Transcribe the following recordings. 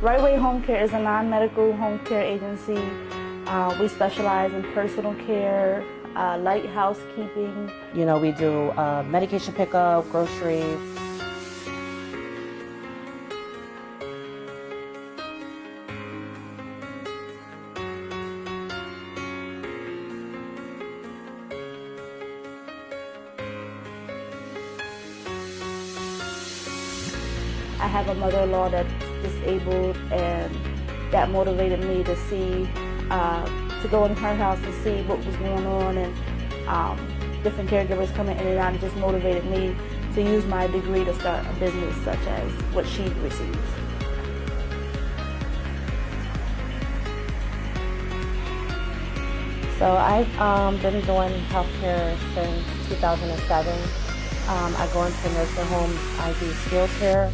Right Way Home Care is a non-medical home care agency. We specialize in personal care, light housekeeping. You know, we do medication pickup, groceries. I have a mother-in-law that's disabled, and that motivated me to see, to go in her house to see what was going on, and different caregivers coming in and out. It just motivated me to use my degree to start a business such as what she receives. So I've been doing healthcare since 2007. I go into nursing homes. I do skilled care.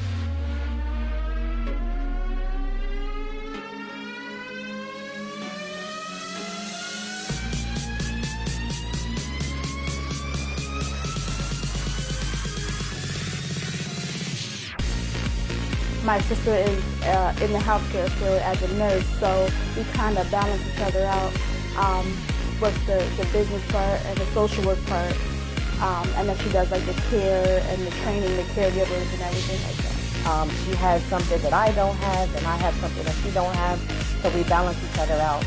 My sister is in the healthcare field as a nurse, so we kind of balance each other out with the business part and the social work part. And then she does like the care and the training, the caregivers and everything like that. She has something that I don't have, and I have something that she don't have, so we balance each other out.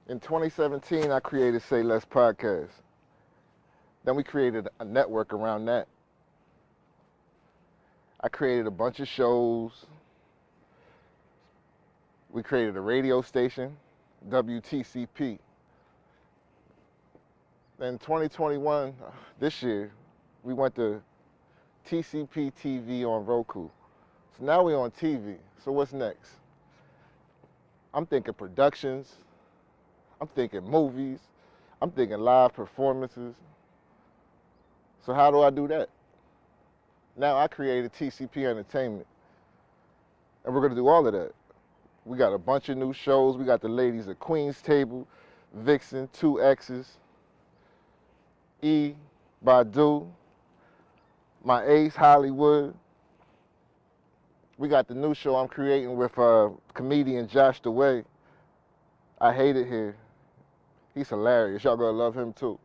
In 2017, I created Say Less Podcast. Then we created a network around that. I created a bunch of shows. We created a radio station, WTCP. Then 2021, this year, we went to TCP TV on Roku. So now we're on TV. So what's next? I'm thinking productions. I'm thinking movies. I'm thinking live performances. So how do I do that? Now I created TCP Entertainment. And we're gonna do all of that. We got a bunch of new shows. We got the ladies at Queen's Table, Vixen, 2X's, E, Badu, my Ace, Hollywood. We got the new show I'm creating with comedian Josh DeWay. I Hate It Here. He's hilarious. Y'all gonna love him too.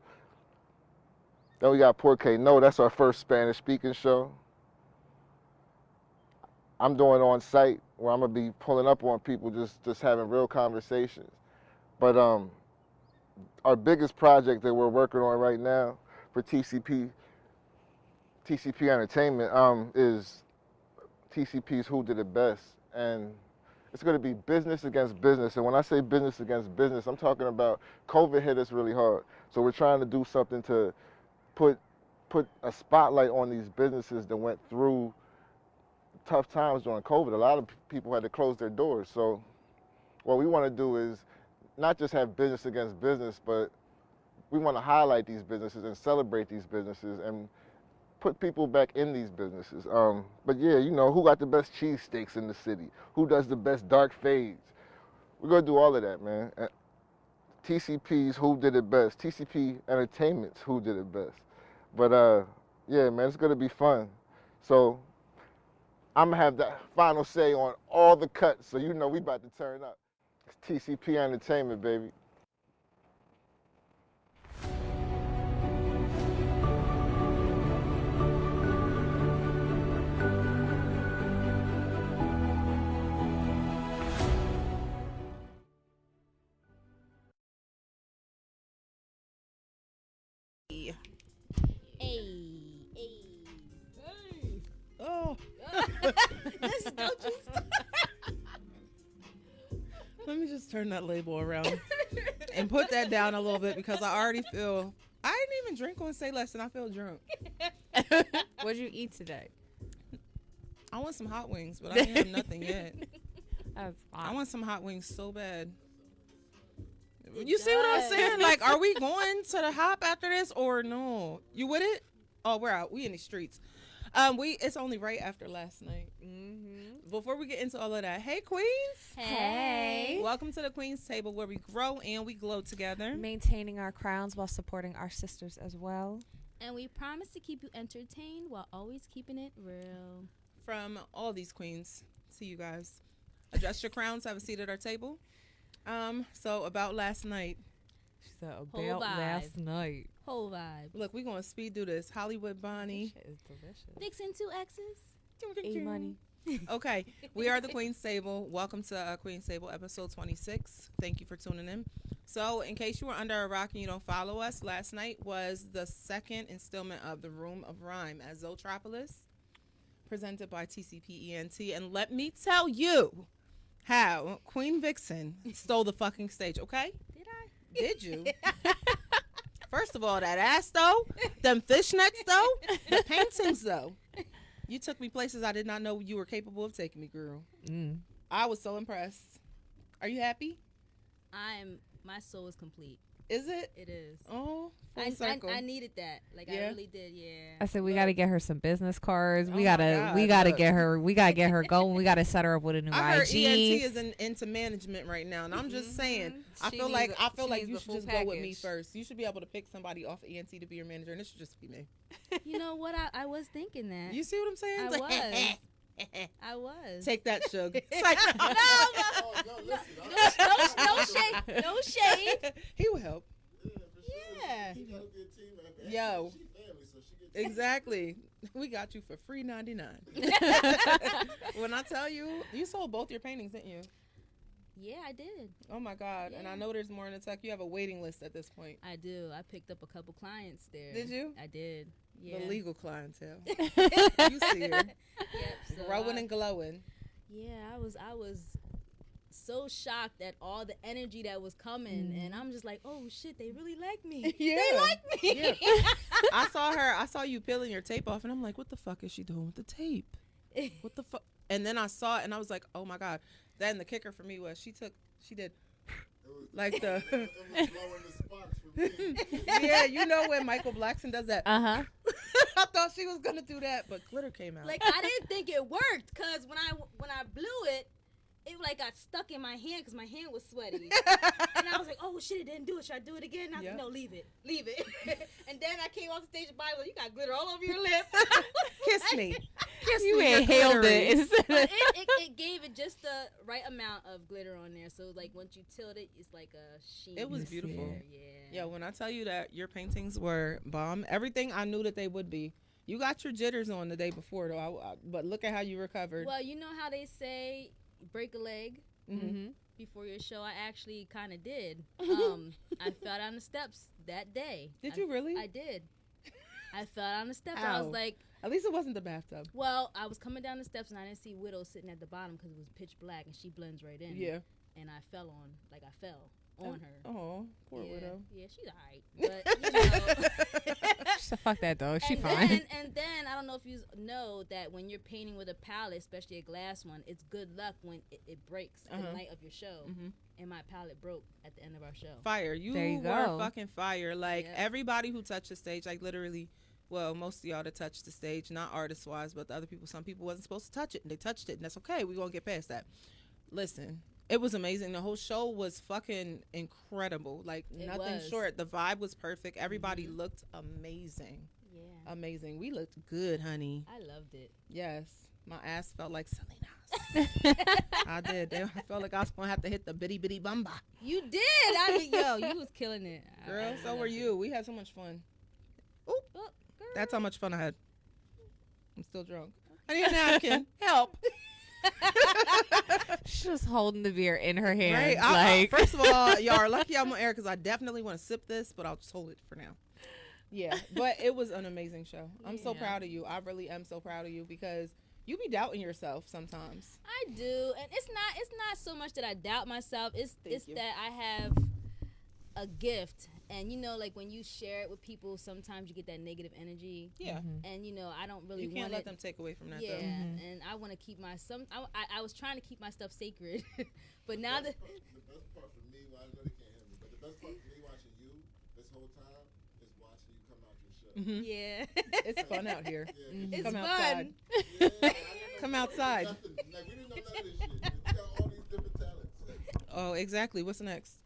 Then we got Porque No. That's our first Spanish speaking show. I'm doing on site where I'm gonna be pulling up on people, just having real conversations. But our biggest project that we're working on right now for TCP Entertainment is TCP's Who Did It Best. And it's going to be business against business. And when I say business against business, I'm talking about COVID hit us really hard. So we're trying to do something to put a spotlight on these businesses that went through tough times during COVID. A lot of people had to close their doors. So what we want to do is not just have business against business, but we want to highlight these businesses and celebrate these businesses and put people back in these businesses. But yeah, you know, who got the best cheesesteaks in the city? Who does the best dark fades? We're gonna do all of that, man. TCP's Who Did It Best. TCP Entertainment's Who Did It Best. But yeah, man, it's gonna be fun. So I'm gonna have the final say on all the cuts, so you know we about to turn up. It's TCP Entertainment, baby. Oh. Don't you stop. Let me just turn that label around and put that down a little bit because I already feel I didn't even drink on Say Less and I feel drunk. What'd you eat today? I want some hot wings, but I didn't have nothing yet. That's I fine. want some hot wings so bad. You see what I'm saying? Like, are we going to the hop after this or no? You with it? Oh, we're out. We in the streets. It's only right after last night. Before we get into all of that, hey Queens. Hey. Welcome to the Queen's Table, where we grow and we glow together. Maintaining our crowns while supporting our sisters as well. And we promise to keep you entertained while always keeping it real. From all these queens to you guys. Adjust your crowns, have a seat at our table. So about last night. She said Whole about vibe. last night. Whole vibe. Look, we're going to speed through this. Hollywood Bonnie. Shit is delicious. Vixen 2 X's. A-Money. Okay, we are the Queen's Table. Welcome to Queen's Table, episode 26. Thank you for tuning in. So, in case you were under a rock and you don't follow us, last night was the second installment of The Room of Rhyme at Zotropolis, presented by TCP ENT. And let me tell you how Queen Vixen stole the fucking stage, okay? Did I? Did you? First of all, that ass, though, them fishnets, though, the paintings, though. You took me places I did not know you were capable of taking me, girl. I was so impressed. Are you happy? My soul is complete. Is it? It is. Oh, full circle. I needed that. Like I Yeah? really did. Yeah. I said we gotta get her some business cards. Oh We my gotta God, we gotta look. get her going. We gotta set her up with a new I heard IG. ENT is into management right now, and I'm just saying. I She feel needs like she you needs the should full just go with me package. first. You should be able to pick somebody off of ENT to be your manager, and it should just be me. You know what? I was thinking that. You see what I'm saying? I It's like, was. I was. Take that, Suge. It's like, No shade. No shade. he will help. Yeah. Yo. Exactly. We got you for free 99. When I tell you, you sold both your paintings, didn't you? Yeah, I did. Oh my God. And I Yeah. know there's more in the tech. You have a waiting list at this point. I do. I picked up a couple clients there. Did you? I did. Yeah. The legal clientele. You see her. Yep. So Growing and glowing. yeah, I was so shocked at all the energy that was coming, and I'm just like, oh shit, they really like me. Yeah. They like me. Yeah. I saw you peeling your tape off, and I'm like, what the fuck is she doing with the tape? What the fuck? And then I saw it, and I was like, oh my God. Then the kicker for me was she did like the yeah, you know when Michael Blackson does that. Uh-huh. I thought she was gonna do that, but glitter came out. Like I didn't think it worked, cause when I blew it, it like got stuck in my hand, cause my hand was sweaty, and I was like, oh shit, it didn't do it. Should I do it again? And I was Yep. like, no, leave it. And then I came off the stage, and Bible, you got glitter all over your lip. Kiss me. Kiss You me. inhaled Glittery. it. But it gave it just the right amount of glitter on there. So like once you tilt it, it's like a sheen. It was beautiful. Yeah. Yo, when I tell you that your paintings were bomb, everything I knew that they would be. You got your jitters on the day before, though. But look at how you recovered. Well, you know how they say break a leg Mm-hmm. before your show. I actually kind of did. I fell down the steps that day. Did you really? I did. I fell down the steps. I Ow. was like, At least it wasn't the bathtub. well, I was coming down the steps and I didn't see Widow sitting at the bottom because it was pitch black and she blends right in. Yeah. And I fell on her. Oh, poor yeah. widow. Yeah, she's alright. But you know. So fuck that though. She and fine. then I don't know if you know that when you're painting with a palette, especially a glass one, it's good luck when it breaks the night of your show. Mhm. And my palette broke at the end of our show. Fire. You, There you were go. fucking fire. Like, Yeah. everybody who touched the stage, like, literally, well, most of y'all that touched the stage, not artist-wise, but the other people, some people wasn't supposed to touch it, and they touched it, and that's okay. We're going to get past that. Listen, it was amazing. The whole show was fucking incredible. Like, It nothing was. short. The vibe was perfect. Everybody looked amazing. Yeah. Amazing. We looked good, honey. I loved it. Yes. My ass felt like Selena's. I did. I felt like I was going to have to hit the bitty bitty bumba. You did. I mean, yo, you was killing it. Girl, so were you. We had so much fun. Oh, girl. That's how much fun I had. I'm still drunk. I need a napkin. Help. She's just holding the beer in her hand. Right? Like First of all, y'all are lucky I'm on air because I definitely want to sip this, but I'll just hold it for now. Yeah, but it was an amazing show. I'm so Yeah. proud of you. I really am so proud of you because you be doubting yourself sometimes. I do, and it's not so much that I doubt myself. It's Thank you. that I have a gift, And you know, like when you share it with people, sometimes you get that negative energy. Yeah. And you know, I don't really You can't want let it. them take away from that, Yeah, though. and I want to keep I was trying to keep my stuff sacred, but now that The best part for me, well, I know they can't hear me, but the best part for me watching you this whole time is watching you come out your shell. Mhm. yeah, It's fun out here. Yeah, it's Come fun. outside. yeah, I didn't know Come nothing. outside. Nothing. Like, we didn't know none of this shit. We got all these different talents. Oh, exactly. What's next?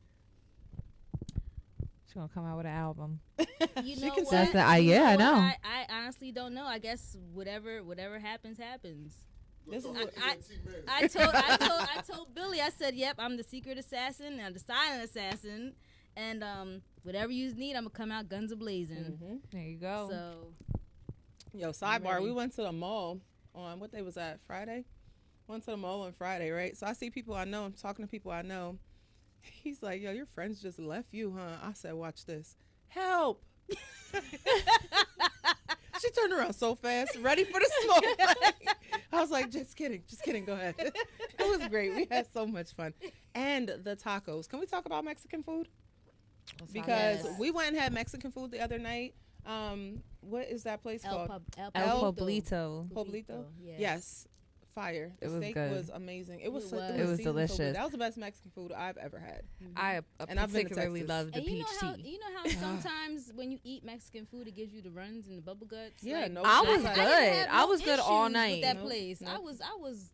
She's gonna come out with an album. You She know can what? That's the- I- You yeah, I what? know. I honestly don't know. I guess whatever happens, happens. This is what- I told Billy. I said, "Yep, I'm the secret assassin. I'm the silent assassin, and whatever you need, I'm gonna come out guns a blazing." Mhm. There you go. So Yo, sidebar. ready. We went to the mall on what day was that? Friday. Went to the mall on Friday, right? So I see people I know. I'm talking to people I know. He's like, "Yo, your friends just left you, huh?" I said, "Watch this. Help!" She turned around so fast, ready for the smoke. I was like, just kidding. Go ahead. It was great. We had so much fun. And the tacos. Can we talk about Mexican food? Because Yes. we went and had Mexican food the other night. What is that place called? El Poblito. Poblito? Yes. Yes. Fire. The It was steak good. was amazing. It was It so- was. It was seasoned so good. delicious. That was the best Mexican food I've ever had. I And I've been to particularly Texas. love the And you peach know how tea. you know how sometimes when you eat Mexican food, it gives you the runs and the bubble guts. Yeah, Like, no. I was shit. good. didn't have I no was good all issues night. with that Nope, place. nope. I was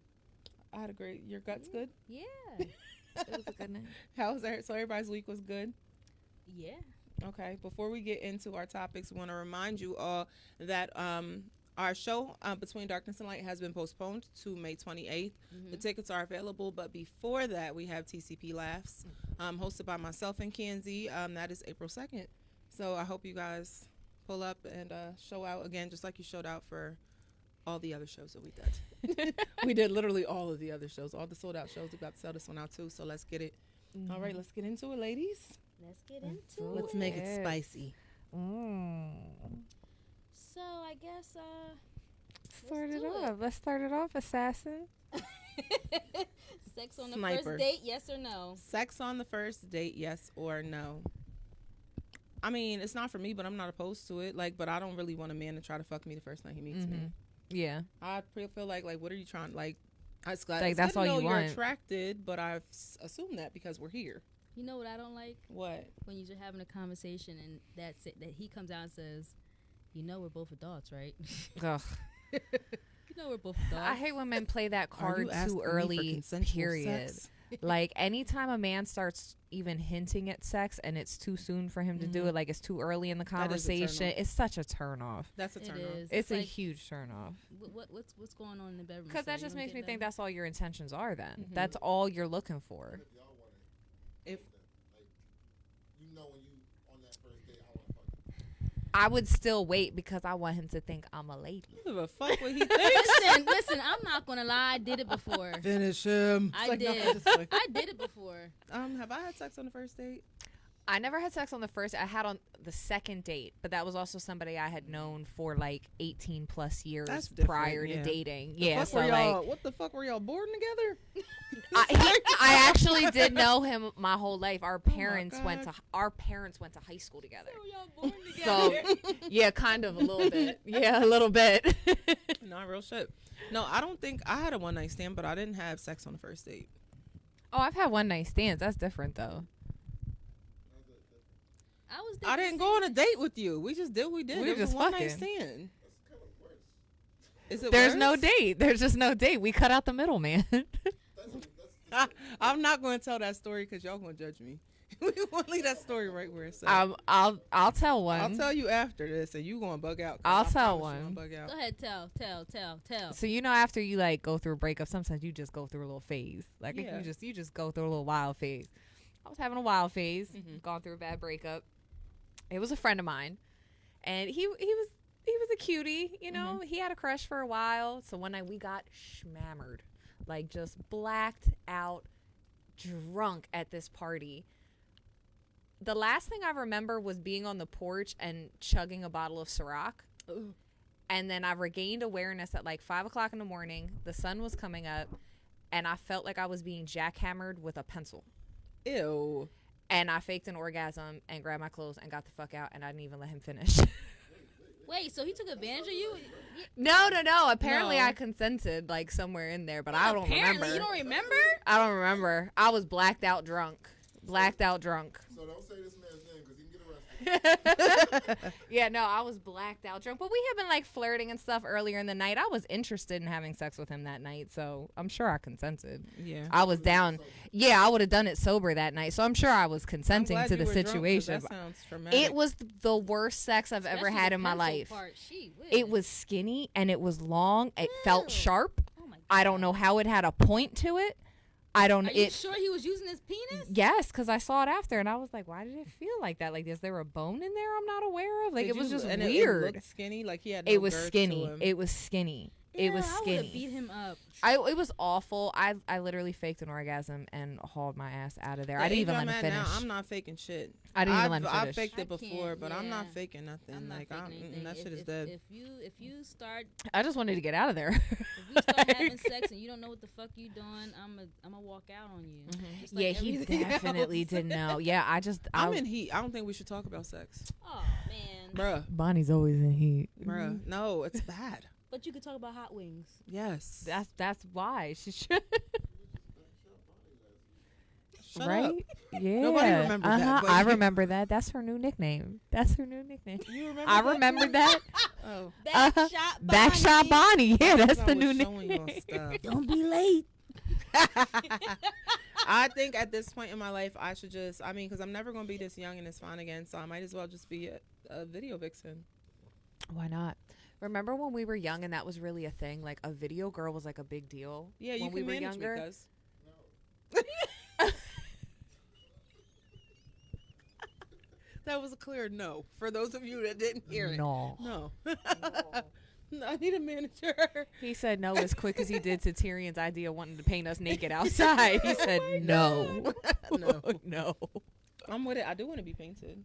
I had a great. Your guts good? yeah. It was a good night. How was that? So everybody's week was good. Yeah. Okay. Before we get into our topics, we want to remind you all that our show Between Darkness and Light has been postponed to May 28th. The tickets are available, but before that, we have TCP Laughs, hosted by myself and Kenzie. That is April 2nd. So I hope you guys pull up and show out again, just like you showed out for all the other shows that we did. We did literally all of the other shows, all the sold out shows. We got to sell this one out too. So let's get it. All right, let's get into it, ladies. Let's get into do it. Let's make it Yes. spicy. So I guess Start it do it. off. Let's start it off, assassin. sex on the Sniper. first date, yes or no? Sex on the first date, yes or no? I mean, it's not for me, but I'm not opposed to it. Like, but I don't really want a man to try to fuck me the first night he meets me. Yeah. I feel like, what are you trying? Like, it's Like, it's that's good to all know you you're want. attracted, but I've assumed that because we're here. You know what I don't like? What? When you're having a conversation and that's it, that he comes out and says, "You know we're both adults, right?" Ugh. You know we're both adults. I hate when men play that Are card you asking too me for early. consensual Period. sex? Like anytime a man starts even hinting at sex and it's too soon for him to do it, like it's too early in the That is a turn conversation, off. it's such a turn off. That's a It turn on. is. It's a like, huge turn off. what's going on in the bedroom? Because so that you just don't makes get me think that? that's all your intentions are then. Mhm. That's all you're looking for. If y'all want If like, you know, when you on that first date, I want to fuck you. I would still wait because I want him to think I'm a lady. give a fuck what he thinks. Listen. I'm not gonna lie. I did it before. Finish him. I It's like, no, did. I'm just like- I did it before. have I had sex on the first date? I never had sex on the first. I had on the second date, but that was also somebody I had known for like 18 plus years That's different, prior to yeah. dating. The Yeah, fuck so were like y'all, what the fuck were y'all boarding together? I actually did know him my whole life. Our my parents went to God. high school together. Y'all born So yeah, kind of a little bit. Yeah, a little bit. Not real shit. No, I don't think I had a one night stand, but I didn't have sex on the first date. Oh, I've had one night stands. That's different though. I didn't go on a date with you. We just did what we did. We It was just a one night fucking. stand. Is it There's worse? no date. There's just no date. We cut out the middleman. I'm not going to tell that story because y'all going to judge me. We want to leave that story right where it's at. I'll tell one. I'll tell you after this, and you going to bug out. 'cause I'll I tell promise you one. gonna bug out. Go ahead, tell. So you know, after you like go through a breakup, sometimes you just go through a little phase. Like Yeah. you just go through a little wild phase. I was having a wild phase, Mhm. gone through a bad breakup. It was a friend of mine, and he was a cutie. You know, he had a crush for a while. So one night we got schmammered, like just blacked out, drunk at this party. The last thing I remember was being on the porch and chugging a bottle of Ciroc. Ooh. And then I regained awareness at like 5 o'clock in the morning. The sun was coming up, and I felt like I was being jackhammered with a pencil. Ew. And I faked an orgasm and grabbed my clothes and got the fuck out, and I didn't even let him finish. Wait, so he took advantage of you? No. Apparently No. I consented like somewhere in there, but I don't Apparently, remember. you don't remember? I don't remember. I was blacked out drunk. So don't say this man's name because he can get arrested. Yeah, no, I was blacked out drunk. But we had been like flirting and stuff earlier in the night. I was interested in having sex with him that night, so I'm sure I consented. Yeah. I was down. Yeah, I would have done it sober that night, so I'm sure I was I'm consenting glad to you the were drunk, 'cause situation. that sounds traumatic. It was the worst sex I've ever Especially had the in my pencil life. part. She whiz. It was skinny and it was long. It felt Ew. sharp. Oh my God. I don't know how it had a point to it. I don't. Are you It. sure he was using his penis? Yes, because I saw it after, and I was like, "Why did it feel like that? Like, is there a bone in there I'm not aware of? Like, Did it was you- just and weird. It looked skinny, like he had. No It was girth to skinny. him. It was skinny. It was Yeah, I would have skinny. beat him up. It was awful. I literally faked an orgasm and hauled my ass out of there. The I didn't age even I'm let him at now, finish. I'm not faking shit. I didn't even let him I've finish. faked I it before, can't, but I'm not yeah. faking nothing. I'm not Like faking anything. that shit is if, dead. If you start I just wanted to get out of there. if you start having sex and you don't know what the fuck you doing, I'm a walk out on you. Just like Yeah, he everything definitely else. didn't know. Yeah, I'm in heat. I don't think we should talk about sex, Oh man. bruh. Bonnie's always in heat. Bruh, no, it's bad. But you could talk about hot wings. Yes, That's why she should. Shut right? up. Yeah. Nobody remembers that, but I you- remember that. That's her new nickname. That's her new nickname. You remember? I that? remember that. Oh, Backshot Backshot Bonnie. Yeah, that's I the was new showing you nickname. stuff. Don't be late. I think at this point in my life, I should just, because I'm never going to be this young and this fine again, so I might as well just be a video vixen. Why not? Remember when we were young and that was really a thing? Like a video girl was like a big deal. Yeah, you when we can were manage younger. me, cuz. That was a clear no for those of you that didn't hear it. No. No. No, I need a manager. He said no as quick as he did to Tyrion's idea of wanting to paint us naked outside. He said no. No. No. I'm with it. I do want to be painted.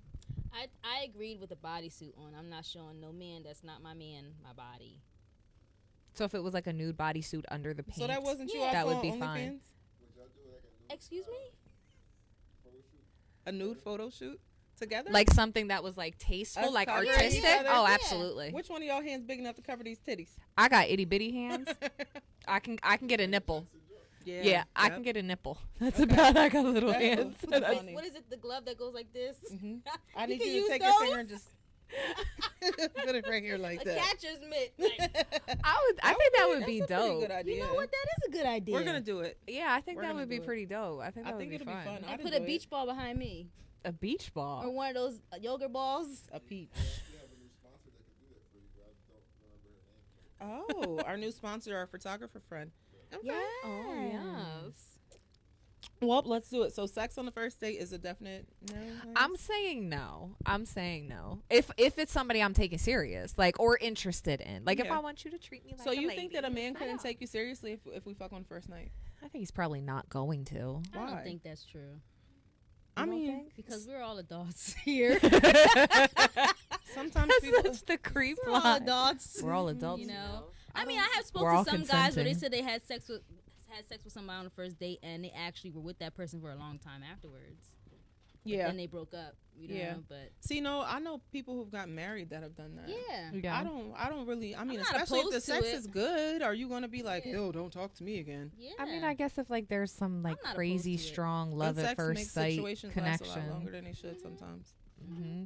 I agreed with the bodysuit on. I'm not showing no man that's not my man my body. So if it was like a nude bodysuit under the paint. So that wasn't you Yeah. That also would be on fine. OnlyFans? Excuse me? A nude photo shoot together? Like something that was like tasteful, Us like covering artistic. each other? Oh, Yeah. absolutely. Which one of y'all hands big enough to cover these titties? I got itty bitty hands. I can get a nipple. Yeah, I can get a nipple. That's about. I got little That's hands. cool. That's funny. What is it? The glove that goes like this? Mhm. I need can you use to take those? your finger and just put it right here like A that. catcher's mitt. Like, I think that would be That's a pretty dope. good idea. you know what? That is a good idea. We're gonna do it. Yeah, I think We're that gonna would be do it. pretty dope. I think I that think would be it'll be fun. fun. I I'd put a enjoy beach it. ball behind me. A beach Or ball. one of those yogurt balls. A peach. Oh, our new sponsor, our photographer friend. Okay. Oh yes. Well, let's do it. So, sex on the first date is a definite no. I'm saying no. If it's somebody I'm taking serious, like or interested in, like if Yeah. I want you to treat me like So a you lady, think that a man I couldn't know. take you seriously if we fuck on the first night? I think he's probably not going to. I Why? don't think that's true. I You don't mean, think? Because we're all adults here. sometimes That's people. such the creep we're all line. adults. We're all adults. You know. I I mean, don't- I have We're all spoken to some guys where they consenting. said they had sex with somebody on the first date and they actually were with that person for a long time afterwards. Yeah. And they broke up. You know. Yeah. But See, no, I know people who've gotten married that have done that. yeah. Yeah. I don't really. I mean, I'm not especially if the opposed to sex it. is good, are you gonna be like, Yeah. "Ew, don't talk to me again"? Yeah. I mean, I guess if like there's some like not crazy opposed to it. strong love Good at sex first makes sight situations last a lot connection. longer than they should sometimes. hmm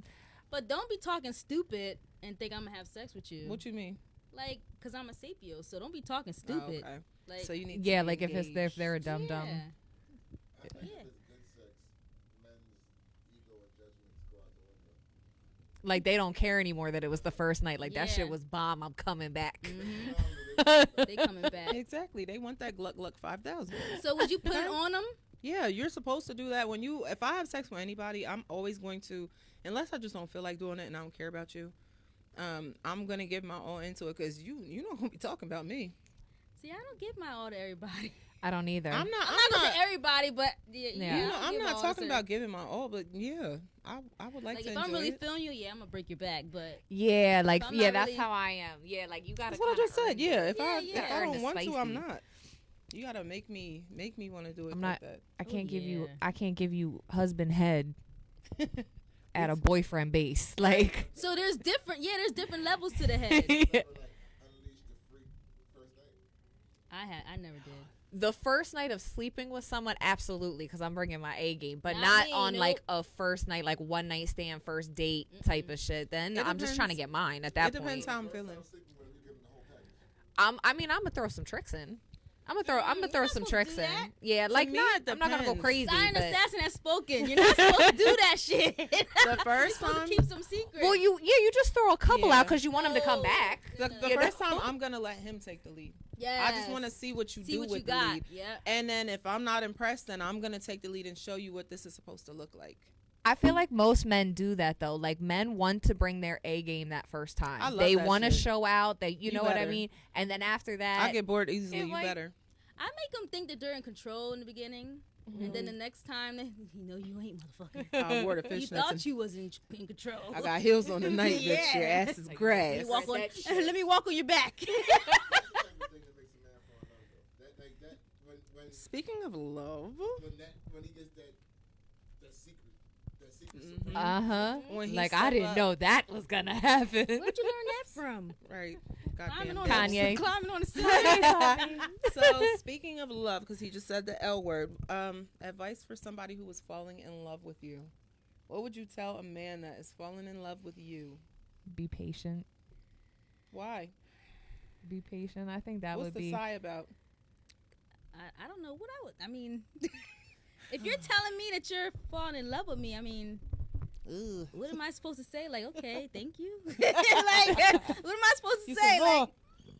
But don't be talking stupid and think I'm gonna have sex with you. What you mean? Like, cause I'm a sapio, so don't be talking Oh, stupid. okay. Like, So you need. Yeah, to be like if they're a dum yeah. dum. Yeah. Like they don't care anymore that it was the first night. Like that Yeah. shit was bomb. I'm coming back. Mhm. They coming back. Exactly. They want that Gluck Gluck 5000. So would you put it on them? Yeah, you're supposed to do that when you. If I have sex with anybody, I'm always going to, unless I just don't feel like doing it and I don't care about you. I'm gonna give my all into it because you're not gonna be talking about me. See, I don't give my all to everybody. I don't either. I'm not. I'm not gonna say everybody, but Yeah. You know, I don't I'm give my not all talking to- about giving my all, but yeah, I would like Like to if enjoy I'm really it. feeling you, yeah, I'm gonna break your back. But yeah, like I'm yeah, not that's really- how I am. Yeah, like you gotta. That's what I kinda just said. earn Yeah, it. if I Yeah, if I earn don't the want to, I'm spicy. not. You gotta make me want to do it I'm like not- that. I can't give you. yeah. I can't give you husband head at a boyfriend base. Like, So there's different levels to the head. I never did. the first night of sleeping with someone, absolutely, because I'm bringing my A game, but Not not me, on nope. like a first night, like one night stand, first date type of shit. Then It I'm just trying to depends- get mine at that It depends point. how I'm feeling. I mean, I'm gonna throw some tricks in. I'm gonna throw you're not some supposed to tricks do in. that. Yeah, To like me, not. it I'm not gonna go depends. crazy. Silent But, assassin has spoken. You're not supposed to do that shit. The first supposed to time, keep some secrets. well, you just throw a couple Yeah. out because you want him to come No. back. the You first know? time, I'm gonna let him take the lead. yes. I just want to see what you see do what with you the got. lead. Yeah. And then if I'm not impressed, then I'm gonna take the lead and show you what this is supposed to look like. I feel like most men do that though. Like men want to bring their A game that first time. I love They that want to shit. show out. That you You know what I better. mean. And then after that, I get bored easily. it You might- better. I make them think that they're in control in the beginning, and then the next time, they, you ain't, motherfucker. I wore the You fishnets thought and you was in control. I got heels on tonight, bitch. Your Yeah. ass is Let grass. me walk on. That shit. Let me walk on your back. Speaking of love, when he gets that secret when he Like step I didn't up- know that was gonna happen. Where'd you learn that from? Right. Climbing Goddamn on Kanye. The, climbing on the ceiling. So speaking of love, because he just said the L word, advice for somebody who was falling in love with you. What would you tell a man that is falling in love with you? Be patient. Why? Be patient. I think that What's would the be. sigh about? I don't know what I would. I mean, if you're telling me that you're falling in love with me, I mean, Ugh. what am I supposed to say? Like, okay, thank you. Like, what am I supposed to You say? said, Like,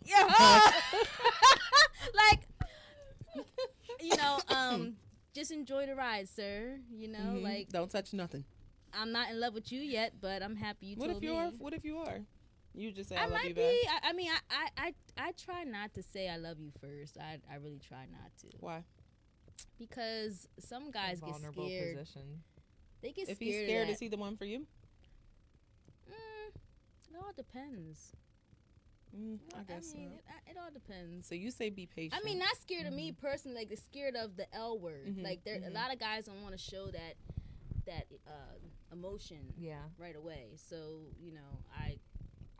yeah, like, just enjoy the ride, sir. Mhm. Like, Don't touch nothing. I'm not in love with you yet, but I'm happy you What told if you me. are? What if you are? You just say I, I love might you be. back. I mean, I try not to say I love you first. I really try not to, Why? because some guys get vulnerable scared. position. They get If scared. he's scared, of is he the one for you? It all depends. I guess mean, not. it all depends. So you say be patient. I mean, not scared of me personally. Like, they're scared of the L word. Mhm, Like, there a mhm. lot of guys don't want to show that emotion Yeah. right away. So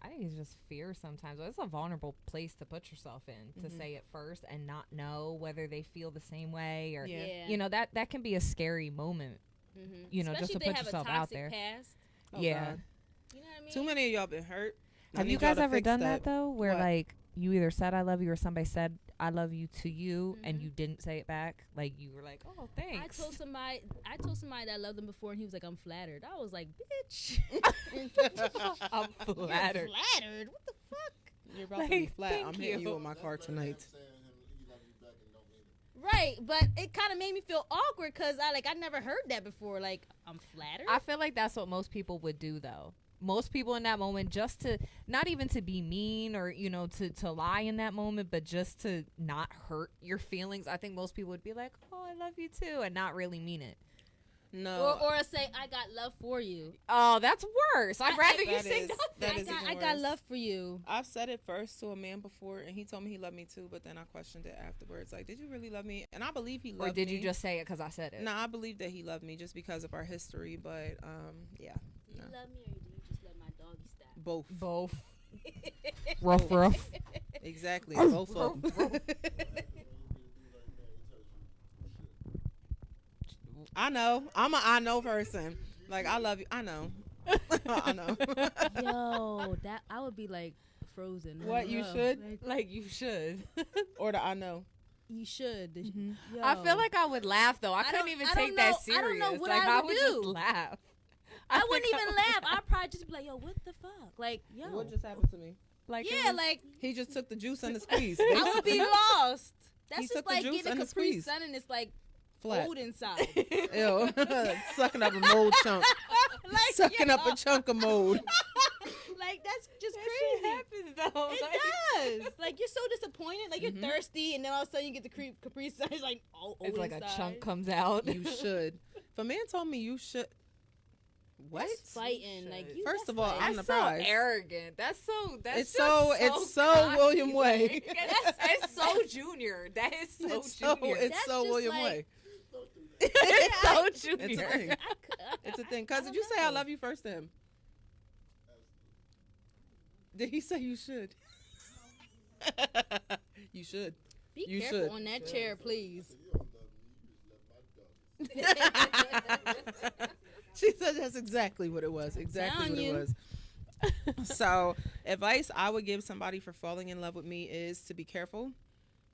I think it's just fear sometimes. It's a vulnerable place to put yourself in to Mhm. say it first and not know whether they feel the same way or Yeah. you know that can be a scary moment. Mhm. You know, just Especially to if they put have yourself a out toxic there. Past. Oh, yeah. God. You know what I mean? Too many of y'all been hurt. I Have need you y'all guys to ever fix done that though, where What? like you either said I love you or somebody said I love you to you and Mhm. you didn't say it back? Like you were like, oh, I thanks. told somebody that I loved them before, and he was like, "I'm flattered." I was like, "Bitch, I'm you're flattered. flattered? What the fuck?" You're about to be Like, flat. I'm thank hitting you you. with my car tonight. Right, but it kind of made me feel awkward because I never heard that before. Like, I'm flattered. I feel like that's what most people would do though. Most people in that moment, just to not even to be mean or to lie in that moment, but just to not hurt your feelings. I think most people would be like, "Oh, I love you too," and not really mean it. No. or say, "I got love for you." Oh, that's worse. I'd rather you That say is- nothing. that I is even got worse. love for you. I've said it first to a man before, and he told me he loved me too, but then I questioned it afterwards. Like, did you really love me? And I believe he loved me. Or did you just say it because I said it? No, I believe that he loved me just because of our history, but yeah. Do you No. love me, or do you just love my doggy style? Both. Both. Rough, rough. Exactly. Both of them. I know. I'm a I know person. Like, I love you. I know. I know. Yo, that I would be like frozen. What, you Yo, should? like, Like you should. Or the I know. you should. Yo. I feel like I would laugh though. I I couldn't don't- even I take don't that know- serious. I don't know what like I I would would do. just laugh. I think wouldn't even laugh. I'd probably just be like, "Yo, what the fuck?" Like, yo, What just happened to me? Like it yeah, was- like He just took the juice and the squeeze. I would be lost. That's He just took the like juice getting a and the Capri squeeze. Sun and it's like Flat. food inside. Ew. Sucking up a mold chunk. Like, Sucking up yo. a chunk of mold. Like, that's just That shit crazy. happens though. It Like, does. Like, you're so disappointed. Like, you're thirsty, and then all of a sudden you get the Capri Sun. It's like, oh, it's like inside. a chunk comes out. You should. If a man told me you should, What? That's fighting. Like you. First that's of all, like- I'm That's the so prize. arrogant. That's It's just so- it's so cocky, William Way. like, it's so Junior. That is so It's so Junior. it's That's so just William like- Way. It's so It's a Junior. thing. It's a thing. Cuz did you say I love you first to him? Did he say you should? You should. Be You careful should. on that chair, please. She said that's exactly what it was. Exactly Telling what you. it was. So, advice I would give somebody for falling in love with me is to be careful.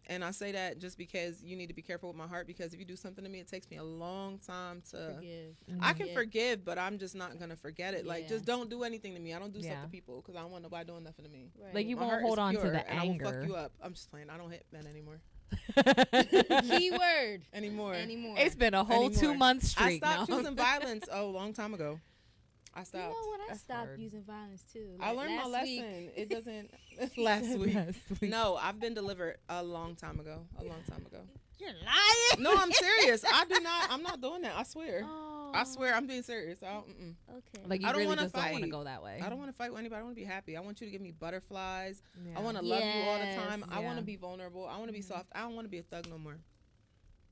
And I say that just because you need to be careful with my heart, because if you do something to me, it takes me a long time to. Forgive. I can Yeah. forgive, but I'm just not gonna forget it. Like, Yeah. just don't do anything to me. I don't do stuff Yeah. to people because I don't want nobody doing nothing to me. Right. Like you My won't heart hold is on to pure, the and I will fuck anger. you up. I'm just playing. I don't hit men anymore. Keyword. Anymore. Anymore. It's been a whole Anymore. 2 month I streak. stopped now. choosing violence a long time ago. I You stopped. know what? I That's stopped hard. using violence too. I Like, learned my last lesson. week- It doesn't. Last week. Last week. No, I've been delivered a long time ago. A long time ago. You're lying. No, I'm serious. I do not. I'm not doing that. I swear. Oh. I swear. I'm being serious. I don't, Okay. Like you I don't really wanna just don't want to fight. go that way. I don't want to fight with anybody. I want to be happy. I want you to give me butterflies. Yeah. I want to love you all the time. Yes. I want Yeah. to be vulnerable. I want to be soft. I don't want to be a thug no more.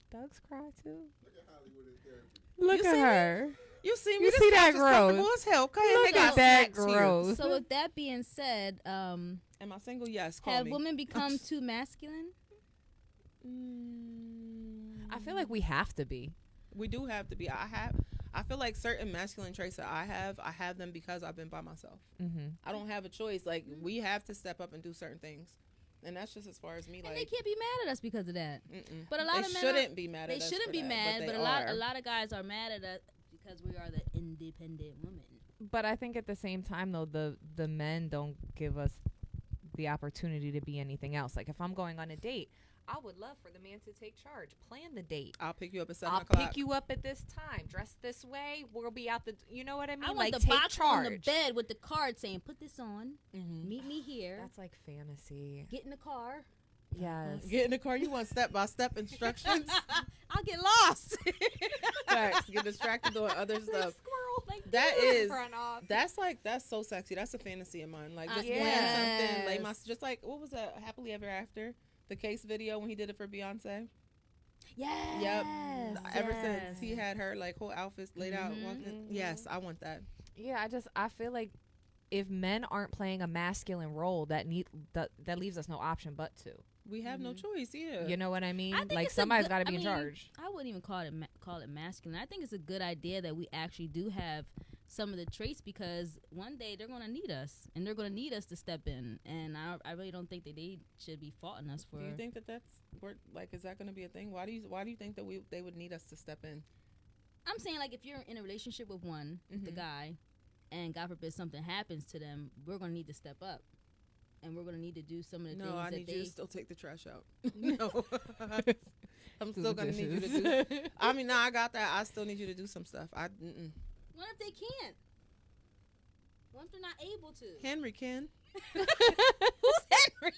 Dogs cry too. Look at Hollywood in therapy. Look You at see me? her. You see me? You This see that couch is comfortable growth? as hell. Go ahead, Look they got at that snacks here. growth. So with that being said, Am I single? Yes. Call have me. women become too masculine? I feel like we have to be. We do have to be. I feel like certain masculine traits that I have them because I've been by myself. Mm-hmm. I don't have a choice. Like, we have to step up and do certain things, and that's just as far as me. And they Like, can't be mad at us because of that. mm-mm. But a lot they of men shouldn't be mad at They us. shouldn't for be that, mad, but but they a are. lot of guys are mad at us because we are the independent woman. But I think at the same time though, the men don't give us the opportunity to be anything else. Like if I'm going on a date, I would love for the man to take charge, plan the date. I'll pick you up at 7 I'll o'clock. pick you up at this time, dress this way. We'll be out the. You know what I mean? I want like the take box charge. on the bed with the card saying, "Put this on. Mhm. Meet me here. That's like fantasy. Get in the car. Yes. Get in the car. You want step-by-step instructions? I'll get lost." Facts. Get distracted doing other stuff. Squirrel. Like That is. Run off. That's so sexy. That's a fantasy of mine. Like just plan something, lay my Yes. just like what was that Happily Ever After, the Case video when he did it for Beyonce. Yes. Ever since he had her like whole outfits laid out, Mhm. walking. Yes, I want that. Yeah, I feel like if men aren't playing a masculine role, that leaves us no option but to. We have no choice. Yeah. You know what I mean? I think Like it's a somebody's good- got to be I in mean, charge. I wouldn't even call it masculine. I think it's a good idea that we actually do have some of the traits because one day they're going to need us and they're going to need us to step in. And I really don't think that they should be faulting us for. Do you think that is that going to be a thing? Why do you think that they would need us to step in? I'm saying like if you're in a relationship with one, the Mhm. guy, and God forbid something happens to them, we're going to need to step up. And we're going to need to do some of the No, things I that need they you to still take the trash out. No. I'm Do still the going to need you to dishes. do. I mean, no, I got that. I still need you to do some stuff. Mm-mm. What if they can't? What if they're not able to? Henry can. Who's Henry?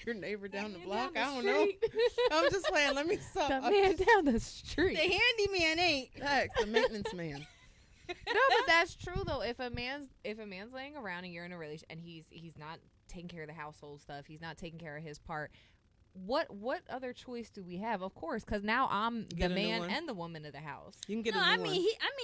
Your neighbor down the Man block. down I the don't know. street. I'm just playing. Let me stop. The man down the street. The handyman ain't. Facts, the maintenance man. No, but that's true though. If a man's laying around and you're in a relation and he's not taking care of the household stuff, he's not taking care of his part. What other choice do we have? Of course, because now I'm Get the a new man one. and the woman of the house. You can get No, a new I one.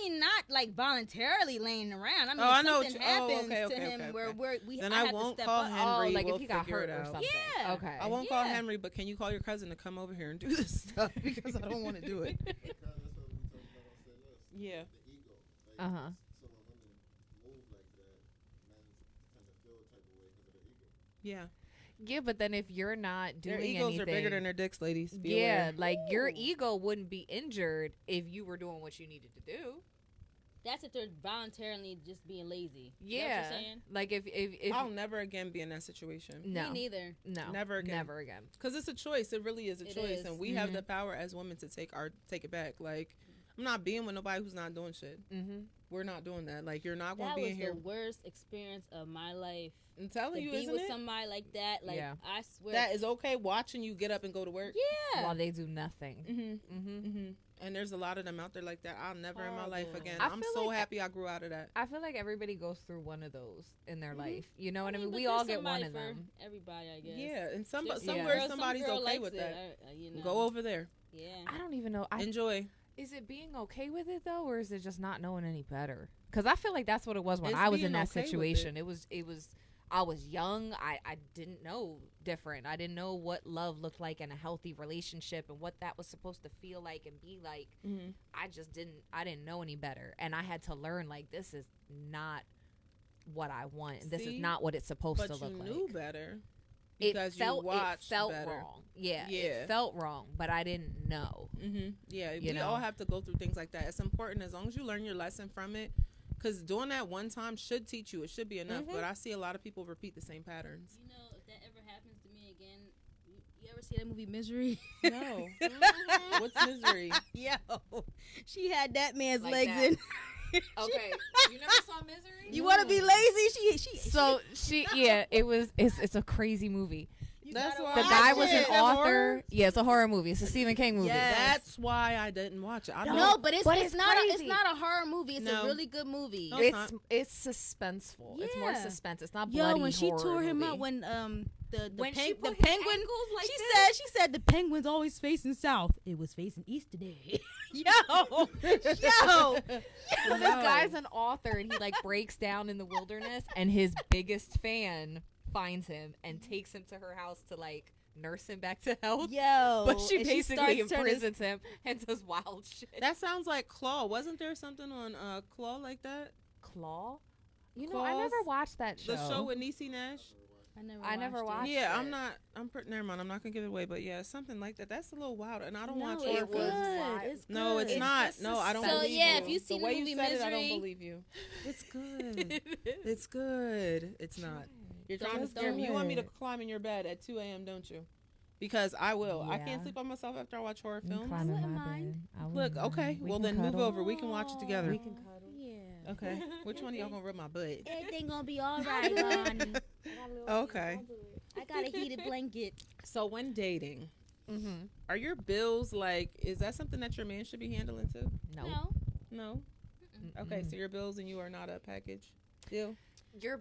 mean not like voluntarily laying around. I mean, Oh, I know something what you- oh, happens okay, to okay, him okay, where okay. we Then I I have won't to step call up. Henry. Oh, like we'll if he got figure hurt it or out. something. Yeah. Okay. I won't call Yeah. Henry, but can you call your cousin to come over here and do this stuff because I don't want to do it. Because that's what we talked about on Say Less. Yeah. The ego. Like, Uh-huh. So when women move like that, men tend to feel a type of way because of their ego. Yeah. Yeah, but then if you're not doing Their egos anything, are bigger than their dicks, ladies. Be yeah, aware. like your Ooh. ego wouldn't be injured if you were doing what you needed to do. That's if they're voluntarily just being lazy. Is that what Yeah, you're saying? like if I'll never again be in that situation. no, Me neither. no, Never again. never again. Because it's a choice. It really is a It choice. is. And we have the power as women to take it back. Like, I'm not being with nobody who's not doing shit. Mm-hmm. We're not doing that. Like, you're not going That to be was in here. the worst experience of my life. I'm telling To you, be isn't with it? somebody like that, like Yeah. I swear. That is okay watching you get up and go to work. yeah. While they do nothing. Mm-hmm. Mm-hmm. Mm-hmm. And there's a lot of them out there like that. I'll never in my life Horrible. again. I I'm feel so like- happy I grew out of that. I feel like everybody goes through one of those in their life. You know what I mean? but We there's all get one somebody of for them. Everybody, I guess. Yeah, and Some somewhere girl- some somebody's girl okay likes with it, that. you know. Go over there. Yeah. I don't even know. Enjoy. Is it being okay with it though, or is it just not knowing any better? Because I feel like that's what it was when It's I was in being that okay with situation. It was. I was young. I didn't know different. I didn't know what love looked like in a healthy relationship and what that was supposed to feel like and be like. Mm-hmm. I didn't know any better, and I had to learn like this is not what I want. And this is See? not what it's supposed But to you look knew like. better It because felt you watched it felt better. wrong. Yeah, Yeah. it felt wrong, but I didn't know. Mm-hmm. Yeah, You we know? all have to go through things like that. It's important as long as you learn your lesson from it. Because doing that one time should teach you. It should be enough. Mhm. But I see a lot of people repeat the same patterns. You know, if that ever happens to me again, you ever see that movie Misery? No. What's misery? Yo, she had that man's Like legs that. in. Okay, you never saw Misery? You want to be lazy? She. So it's a crazy movie. That's why The I guy was did. an Is that author. horror? Yeah, it's a horror movie. It's a Stephen King movie. Yes. That's why I didn't watch it. I don't No, but it's it's not crazy. a horror movie. It's No. a really good movie. No, It's suspenseful. It's more Yeah. suspense. It's not Yo, bloody when she horror tore him movie. up, when the When she the put his penguin, ankles like she this? said the penguin's always facing south. It was facing east today. yo. So this guy's an author and he like breaks down in the wilderness and his biggest fan finds him and takes him to her house to like nurse him back to health. Yo, But she and basically starts turning- imprisons him and does wild shit. That sounds like Claw. Wasn't there something on Claw like that? Claw? You know, I Claws? never watched that show. The show with Niecy Nash? I never watched Yeah, it. I'm not. Never mind. I'm not gonna give it away. But yeah, something like that. That's a little wild, and I don't watch it's horror was films. wild. good. It's good. No, it's not. No, I don't So, believe yeah, you. if you've seen the way the movie you said it, I don't Misery- believe you. It's good. It's good. It's not. You're trying to Don't scare me. do You want me to it. climb in your bed at 2 a.m., don't you? Because I will. I Yeah. can't sleep by myself after I watch horror You films. climb in wouldn't my mind. bed. I Look, wouldn't okay. mind. We Well, can then move cuddle. over. We can watch it together. We can cuddle. Yeah. Okay. Which one of y'all gonna rub my butt? Everything gonna be all right, Lonnie. Okay. I got a heated blanket. So when dating, Mm-hmm. are your bills like? Is that something that your man should be handling too? No. No. No. Okay. So your bills and you are not a package deal. You're.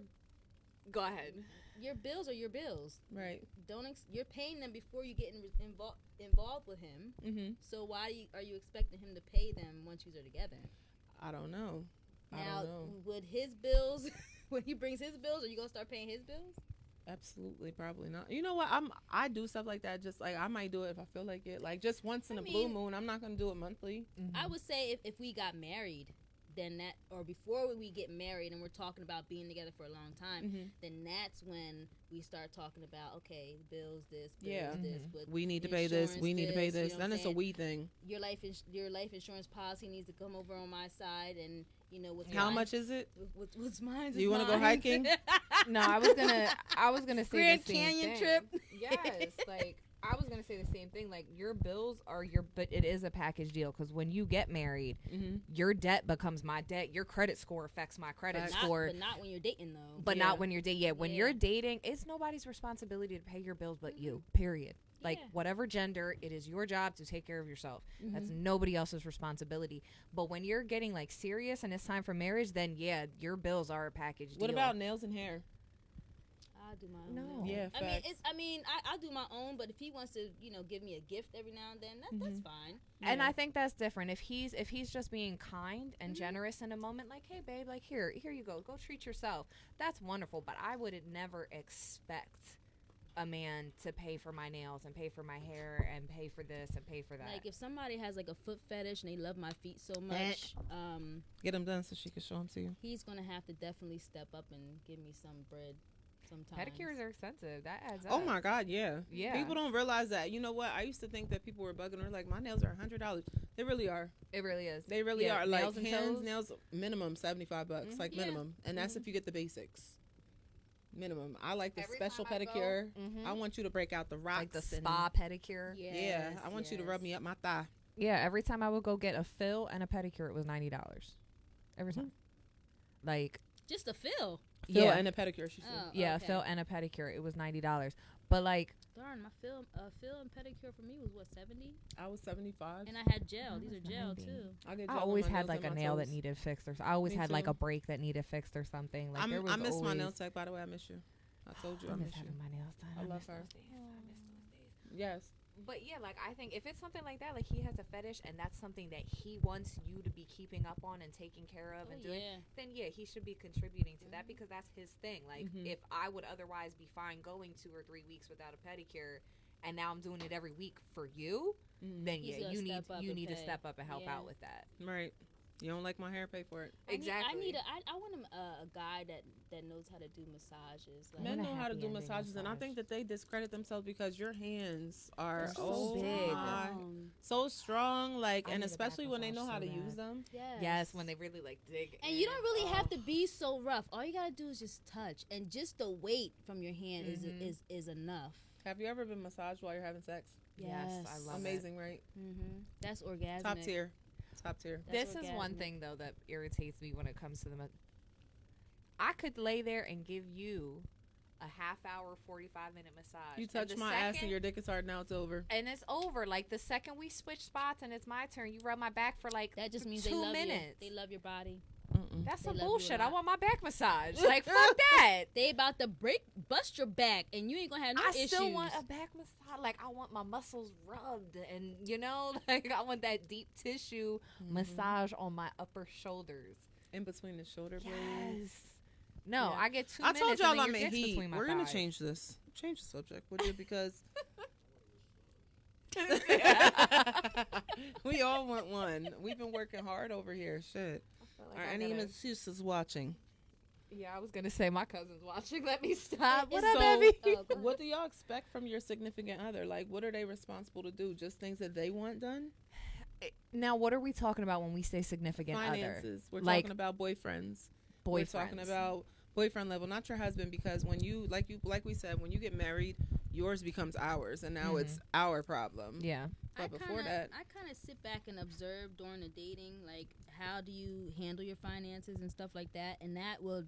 Go ahead. Your bills are your bills. Right. You're paying them before you get involved with him. Mm-hmm. So why are you expecting him to pay them once you are together? I don't know. I Now, don't know. would his bills, when he brings his bills, are you gonna start paying his bills? Absolutely, probably not. You know what? I do stuff like that. Just like I might do it if I feel like it. Like just once in I a blue mean- moon. I'm not gonna do it monthly. I would say if we got married, then that, or before we get married and we're talking about being together for a long time, Mm-hmm. then that's when we start talking about, okay, bills this, bills Yeah. this. But We need to pay this. We need to pay insurance this. you know Then what it's a I'm we thing. your life insurance policy needs to come over on my side, and you know what's How mine- much is it? what's mine? Do you want to go mine. hiking? No, I was gonna say Grand the same Canyon thing. trip. Yes, like I was gonna say the same thing. Like your bills are but it is a package deal because when you get married, Mm-hmm. your debt becomes my debt. Your credit score affects my credit Facts. score. But not when you're dating though. But Yeah. not when you're dating. Yeah, when Yeah. you're dating, it's nobody's responsibility to pay your bills but you. Period. Like Yeah. whatever gender, it is your job to take care of yourself. That's Mm-hmm. nobody else's responsibility. But when you're getting like serious and it's time for marriage, then yeah, your bills are a package deal. What about nails and hair? I do my own. No. nails. Yeah, I mean, facts. I do my own, but if he wants to, give me a gift every now and then, that's fine. And Yeah. I think that's different. If he's just being kind and Mm-hmm. generous in a moment, like, hey babe, like here you go treat yourself. That's wonderful. But I would never expect a man to pay for my nails and pay for my hair and pay for this and pay for that. Like if somebody has like a foot fetish and they love my feet so much, Get them done so she can show them to you. he's gonna have to definitely step up and give me some bread. Sometimes Pedicures are expensive. That adds up. Oh my God, yeah. Yeah. People don't realize that. You know what? I used to think that people were bugging her like my nails are $100. They really are. It really is. They really Yeah, are. Like nails and hands, toes. nails, minimum $75, like Yeah. minimum, and that's if you get the basics. Minimum. I like the Every special time I go- pedicure. Mhm. I want you to break out the rocks. Like the and- spa pedicure. Yeah, I want you to rub me up my thigh. Yeah, every time I would go get a fill and a pedicure, it was $90. Every time. Like, just a fill. Fill yeah, and a pedicure. She said. Oh, yeah, okay. a fill and a pedicure, it was $90. But like, darn, my fill and pedicure for me was what, 70, I was 75. and I had gel. These are gel 90. too. I get I gel on always my had nails like a and my nail that toes. needed fixed, or I always Me had like too. a break that needed fixed or something. Like there was I miss my nail always- tech. By the way, I miss you. I told you I I miss miss you. having my nails done. I love miss her. those days. I miss those days. Yes. But yeah, like I think if it's something like that, like he has a fetish and that's something that he wants you to be keeping up on and taking care of and doing, Yeah. then yeah, he should be contributing to that because that's his thing. Like Mhm. if I would otherwise be fine going 2 or 3 weeks without a pedicure, and now I'm doing it every week for you, Mhm. then He's yeah, gonna you need step up you and need to pay. step up and help Yeah. out with that. Right. You don't like my hair? Pay for it. Exactly. I want a guy that knows how to do massages. Like, Men want a know how to happy do ending massages, and I massage. think that they discredit themselves because your hands are They're so big. strong. so strong. Like, I and need a back especially when they know massage how so to use bad. them. Yes, when they really like dig. And you don't really in. have to be so rough. All you gotta do is just touch, and just the weight from your hand Mhm. is enough. Have you ever been massaged while you're having sex? Yes, I love it. Amazing, right? Mm-hmm. That's orgasmic. Top tier. Top tier. That's This is one orgasmic. thing though that irritates me when it comes to the. I could lay there and give you a half hour, 45-minute massage. You and touch the my ass and second- your dick is hard. Now it's over. and it's over. Like the second we switch spots and it's my turn, you rub my back for like That just means 2 they love minutes. you. They love your body. Mm-mm. That's they some love you a bullshit. I lot. want my back massage. Like fuck that. They about to bust your back, and you ain't gonna have no I issues. still want a back massage. Like I want my muscles rubbed, and like I want that deep tissue massage on my upper shoulders. In between the shoulder blades. Yes. No, Yeah. I get 2 I minutes. told y'all and then I'm your in dick's heat. between my We're gonna thighs. change this. Change the subject, would you? Because we all want one. We've been working hard over here. Shit. Are any masseuses watching? Yeah, I was gonna say my cousin's watching. Let me stop. What So- up, baby? Oh, go ahead. What do y'all expect from your significant other? Like, what are they responsible to do? Just things that they want done? Now, what are we talking about when we say significant Finances. We're Like, talking about boyfriends. other? We're talking about boyfriend level, not your husband, because when you like we said, when you get married, yours becomes ours, and now it's our problem. Yeah. But before that, I kind of sit back and observe during the dating, like how do you handle your finances and stuff like that, and that will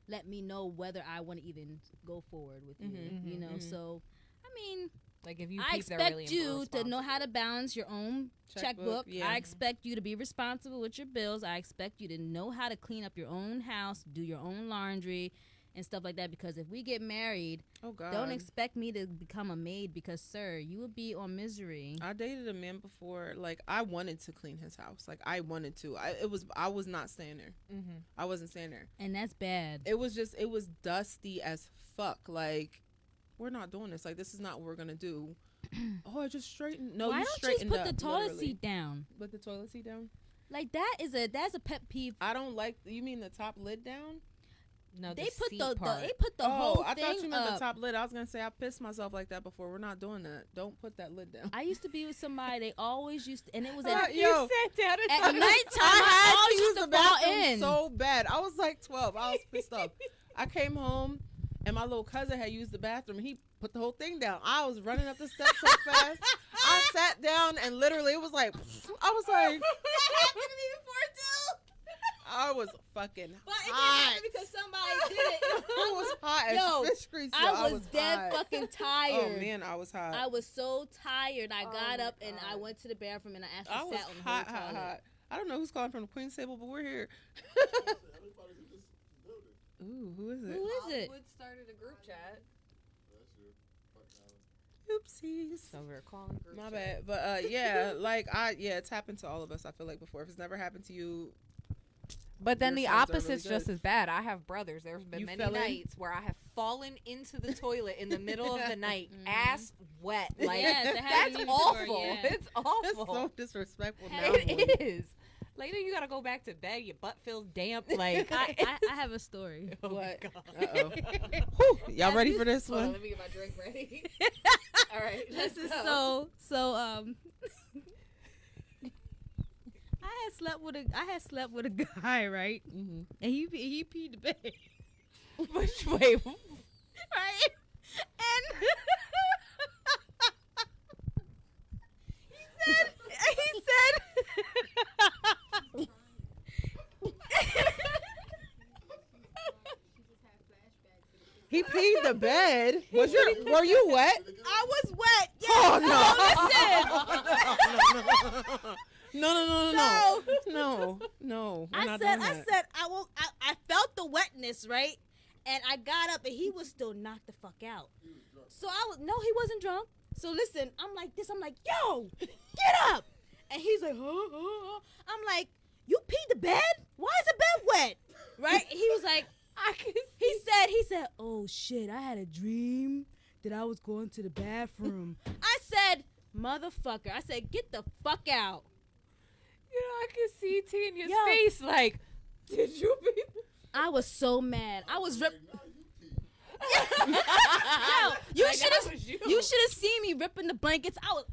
let me know whether I want to even go forward with you. Mhm, You know, mhm. so I mean, Like if you I peep, they're expect really you to know how to balance your own checkbook. yeah. I expect you to be responsible with your bills. I expect you to know how to clean up your own house, do your own laundry, and stuff like that. Because if we get married, oh god, don't expect me to become a maid because, sir, you will be on misery. I dated a man before. Like, I wanted to clean his house. Like, I wanted to. I was not staying there. Mm-hmm. I wasn't staying there. And that's bad. It was dusty as fuck. Like, we're not doing this. Like, this is not what we're gonna do. Oh, I just straightened. No, Why you don't you just straightened put up, the toilet literally. seat down? Put the toilet seat down. Like that's a pet peeve. I don't like. You mean the top lid down? No, They the put seat the part. they put the whole I thing thought you meant up. the top lid. I was gonna say I pissed myself like that before. We're not doing that. Don't put that lid down. I used to be with somebody. They always used to, and it was Yo, sat down and at nighttime. I always used to fall in. so bad. I was like 12. I was pissed off. I came home and my little cousin had used the bathroom. He put the whole thing down. I was running up the steps so fast. I sat down and literally it was like I was like That happened to me before too. I was fucking But it hot. didn't happen because somebody did it. I was hot as Yo, fish grease. Yo, I was dead hot. fucking Oh tired. man, I was hot. I was so tired. I got my up and I God. went to the bathroom and I I actually was sat on the hot, whole hot, toilet. hot. I don't know who's calling from the Queen's Table, but we're here. Everybody who just build it. Ooh, who is it? Who is it? Hollywood started a group chat. That's you. Fucking Oopsies. So we're calling group My chat. bad. But yeah, it's happened to all of us, I feel like, before. If it's never happened to you, But then Your the sons are opposite's really just good. as bad. I have brothers. There's been You many fell in? nights where I have fallen into the toilet in the middle of the night, ass wet. Like Yes, it happened that's to me before, awful. yeah. It's awful. it's so disrespectful now. Hell It is. Later, you gotta go back to bed. Your butt feels damp. Like I have a story. oh my What? God. Uh-oh. Y'all ready for this Hold on, one? let me get my drink ready. All right, let's This is go. so I had slept with a guy, right? Mm-hmm. And he peed the bed. Which way? Right? And he He peed the bed. Were you wet? I was Oh no! No. We're I not said, doing that. I won't. I felt the wetness, right? And I got up, and he was still knocked the fuck out. So no, he wasn't drunk. So listen, I'm like this. I'm like, yo, get up. And he's like, huh. I'm like, you peed the bed? Why is the bed wet? Right? And he was like, he said, oh shit, I had a dream that I was going to the bathroom. I said, motherfucker. I said, get the fuck out. You know, I could see Tanya's Yo. face like, did you be? I was so mad. I was Like, ripped. nah, you pee. Yo, you Like, should that have. was you. You should have seen me ripping the blankets. I was.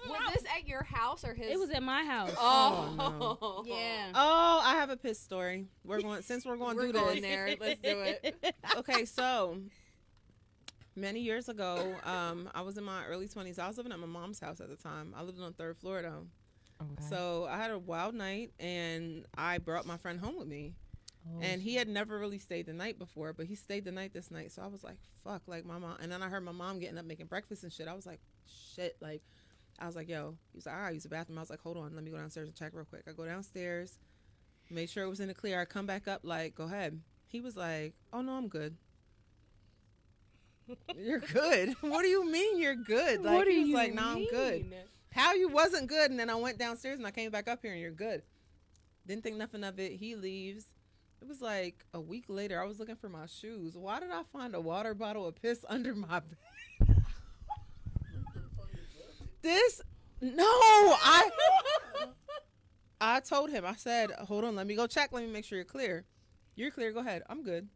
Was this at your house or his? It was at my house. Oh, Yeah. Oh, I have a piss story. We're going to We're do going this. there. Let's do it. Okay, so many years ago, I was in my early 20s. I was living at my mom's house at the time. I lived on the 3rd floor though. Okay. So I had a wild night, and I brought my friend home with me. And he had never really stayed the night before, but he stayed the night this night. So I was like, fuck, like my mom. And then I heard my mom getting up making breakfast and shit. I was like, shit. Like, I was like, yo. He was like, all right, use the bathroom. I was like, hold on. Let me go downstairs and check real quick. I go downstairs, make sure it was in the clear. I come back up, like, go ahead. He was like, oh, no, I'm good. You're good? What do you mean you're good? Like, he was like, nah, I'm good. How you wasn't good? And then I went downstairs and I came back up here and you're good. Didn't think nothing of it. He leaves. It was like a week later. I was looking for my shoes. Why did I find a water bottle of piss under my bed? I told him, I said, hold on, let me go check. Let me make sure you're clear. You're clear. Go ahead. I'm good.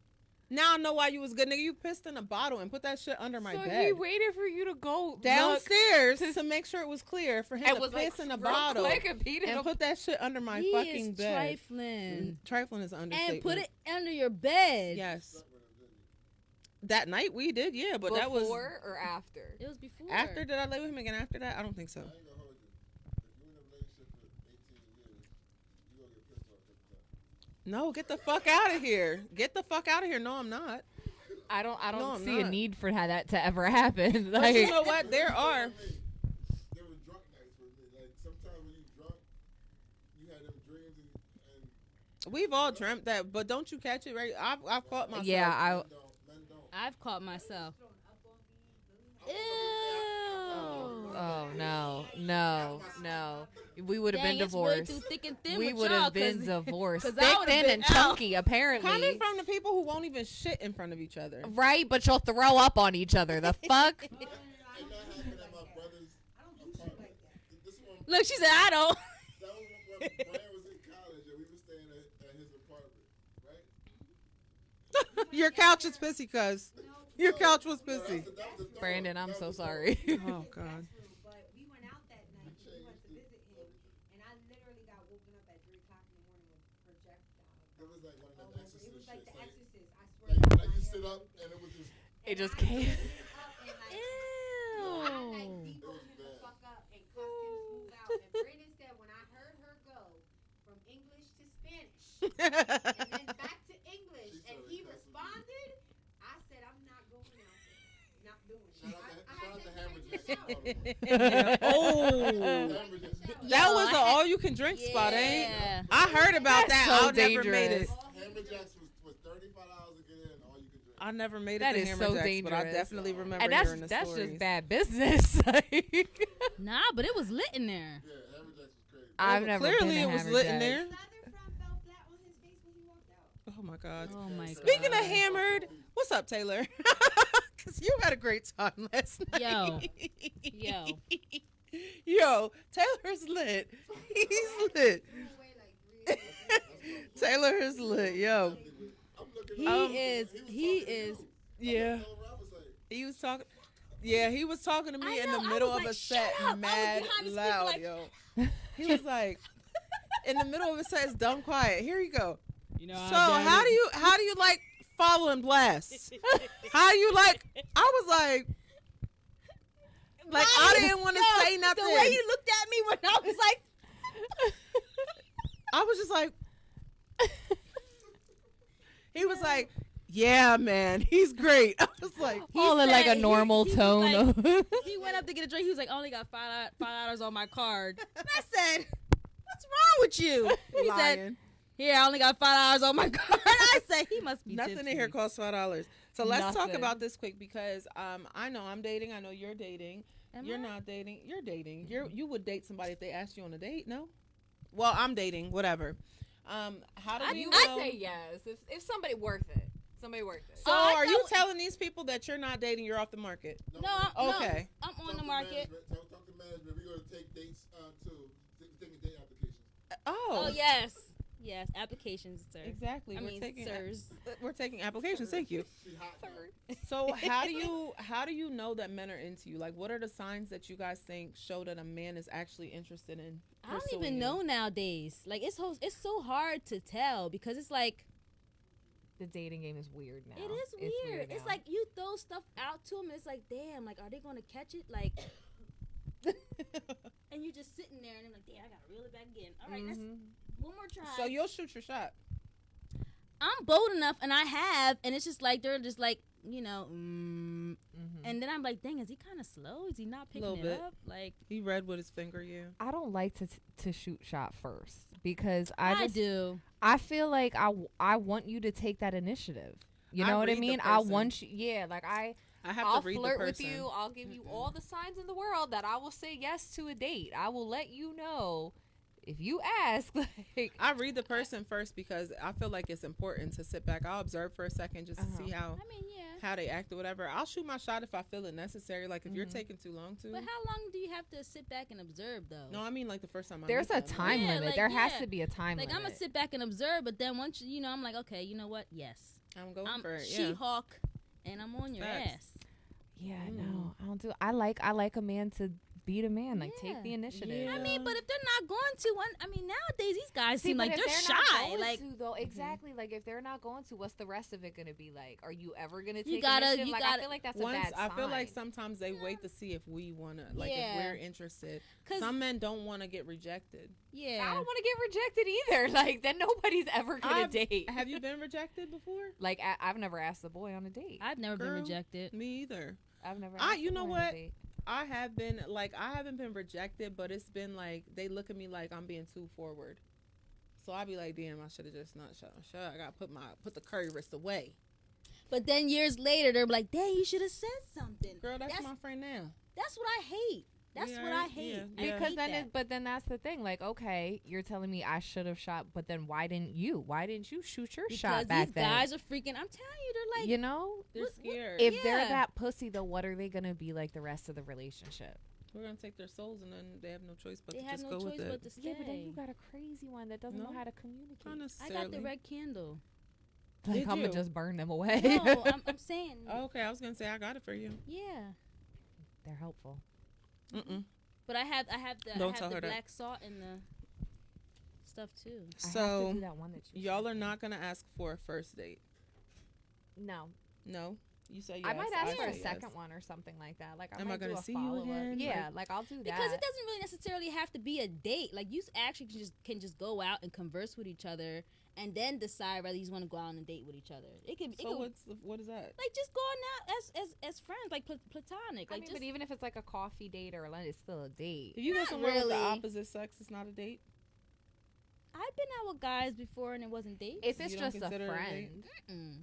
Now I know why you was good, nigga. You pissed in a bottle and put that shit under my So bed. he waited for you to go Downstairs to make sure it was clear for him and to was piss like, in a real bottle quick and peed in and a- put that shit under my He fucking is bed. trifling. Trifling is an understatement. And put it under your bed. Yes. That night we did, yeah, but before that was or after. It was before. after. Did I lay with him again after that? I don't think so. I ain't gonna hold you. If you in a relationship for 18 years, you gonna get pissed off every time. No, get the fuck out of here. Get the fuck out of here. No, I'm not. I don't No, I'm see a not. need for that to ever happen. But Like, you know what? There are. There were drunk nights with me. Like sometimes when you drunk, you had them dreams and We've all dreamt that, but don't you catch it right? I've caught myself. yeah, men don't. I've caught myself. Ew. Oh no. We would have been Dang, it's way divorced. too thick and thin We with would y'all, have been 'cause- divorced. 'cause I Thick, would've thin, been and out. chunky, apparently. Coming from the people who won't even shit in front of each other. Right, but you'll throw up on each other. The fuck? And that happened at my brother's apartment. This one, Look, she said, I don't. that was when Brian was in college and we were staying at his apartment, right? Your couch is pissy, cuz. Your couch was No, pissy. that was the third Brandon, one. I'm That so was the sorry. Oh God. But we went out that night. We went to visit him, and I literally got woken up at 3 o'clock in the morning with projectile. It was like one of Oh, the it exorcist was like shits. The Like, Exorcist. I swear. to like God, you my sit hair up and it was just. It just I came. stood up and, like, I like depoted him the fuck up and cussed him smooth out. And Brandon said when I heard her go from English to Spanish and then back to English, and he responded, I said I'm not going out there. Not doing it. Shout out to I Hammer had Jack. to Oh. Hammer Jack. That was an all-you-can-drink spot, ain't? Yeah. I heard about That's that. so I never made it. dangerous. Hammer Jacks was $35 to get in, all you could drink. I never made it That to is Hammer so Jacks, but I dangerous. definitely remember And that's hearing the that's stories. just bad business. Like, Nah, but it was lit in there. Yeah, Hammer Jacks was crazy. I've Well, never clearly been it to was Hammer lit in Jacks. there. leather front fell flat on his face when he walked out. Oh my God. Oh my god. Speaking of hammered, what's up, Taylor? Because you had a great time last night. Yo. Yo, Taylor's lit. He's lit. Threw away like 3 Taylor is lit, yo. I'm looking He up. is. He is. Yeah. Tell Rob was like, He was talking. Yeah, he was talking to me I in know, the I middle was of like, a set, "Shut up." I was mad behind the speaker loud, like- yo. He was like, in the middle of a set, it's dumb quiet. Here you go. You know. So how do you like following blasts? How you like? I was like I didn't want to say nothing. The way you looked at me when I was like, I was just like, he was like, yeah, man, he's great. I was like, All in like a said normal he was tone. like- of He went up to get a drink. He was like, I only got $5 on my card. And I said, what's wrong with you? He said, lying. here, I only got $5 on my card. I said, he must be Nothing tipsy. in here costs $5. So let's talk Nothing. about this quick because I know I'm dating. I know you're dating. Am You're I? not dating. You're dating. You would date somebody if they asked you on a date. No. Well, I'm dating. Whatever. How do we you know? would say yes if somebody worth it. Somebody worth it. So I are you thought- telling these people that you're not dating? You're off the market. No, I'm, Okay. no, I'm on Talk the to market. management. Talk to management. We're gonna take dates too. Taking date applications. Oh, yes. Yes, applications, sir. Exactly. I we're mean, taking sirs. we're taking applications. Thank you. She hot now. So how do you know that men are into you? Like, what are the signs that you guys think show that a man is actually interested in? I don't pursuing even you? know nowadays. Like, it's so hard to tell because it's like, The dating game is weird now. it is It's weird. It's now. like you throw stuff out to them and it's like, damn, like, are they going to catch it? Like, and you just sitting there and I'm like, damn, I got to reel it back again. All right, let's one more try. So you'll shoot your shot. I'm bold enough and I have, and it's just like, they're just like, you know, and then I'm like, dang, is he kind of slow? Is he not picking Little it bit. up? Like, He read with his finger. Yeah. I don't like to shoot shot first because I do. I feel like I want you to take that initiative. You I know what I read the mean? I person. want you. Yeah, like I have I'll to read flirt the with person. you. I'll give you all the signs in the world that I will say yes to a date. I will let you know if you ask. Like, I read the person first because I feel like it's important to sit back. I'll observe for a second just to see how I mean, yeah. how they act or whatever. I'll shoot my shot if I feel it necessary. Like if you're taking too long to. But how long do you have to sit back and observe, though? No, I mean like the first time I there's meet a them. time Yeah, limit. like, There has yeah. to be a time Like, limit. I'm going to sit back and observe, but then once, you know, I'm like, okay, you know what? Yes. I'm going I'm for it. Yeah. She-Hawk, and I'm on your Facts. ass. Yeah, no, I don't do. I like a man to be the man. Like Yeah. take the initiative. Yeah. I mean, but if they're not going to, I mean, nowadays these guys seem but like if they're not shy. going Like, to, though, exactly. Like if they're not going to, what's the rest of it gonna be like? Are you ever gonna take initiative? Like I feel like that's a Once bad sign. I feel like sometimes they wait to see if we wanna, like Yeah. if we're interested. 'Cause- Some men don't want to get rejected. yeah. I don't want to get rejected either. Like then nobody's ever gonna date. Have you been rejected before? Like I've never asked the boy on a date. I've never been Girl. rejected. Me either. I've never. I- asked you the know boy on a what? date. I haven't been rejected, but it's been like they look at me like I'm being too forward. So I be like, damn, I should have just not shot my shot. I gotta put the curry wrist away. But then years later, they're like, dang, you should have said something. Girl, that's my friend now. That's what I hate. That's Yeah, what I hate. yeah, I yeah. Because hate then, that. but then that's the thing. Like, okay, you're telling me I should have shot, but then why didn't you? Why didn't you shoot your because shot back these then? guys are freaking. I'm telling you, they're like, You know, They're What- scared. if they're Yeah. that pussy, though, what are they gonna be like the rest of the relationship? We're gonna take their souls, and then they have no choice but they to have just no go choice with but it. to stay. Yeah, but then you got a crazy one that doesn't know No. how to communicate. Not I necessarily. got the red candle. Like, Did I'm you? gonna just burn them away. No, I'm saying, Oh, okay, I was gonna say I got it for you. yeah. They're helpful. Mm-mm. But I have Don't tell her that. black salt and the stuff too. I have to So do that one that you y'all said. are not gonna ask for a first date. No, No, you say yes. I might ask for a say second yes. one or something like that. Like, I Am I might do gonna a see you follow-up. again? Yeah, like I'll do that. Because it doesn't really necessarily have to be a date. Like, you actually can just go out and converse with each other, and then decide whether you want to go out on a date with each other. It could, So what is that? like just going out as friends, like platonic. I Like, mean, just but even if it's like a coffee date or lunch, it's still a date. If you go Not somewhere with the really. opposite sex, it's not a date. I've been out with guys before and it wasn't dates. If You it's don't just a consider it a date? friend, Mm.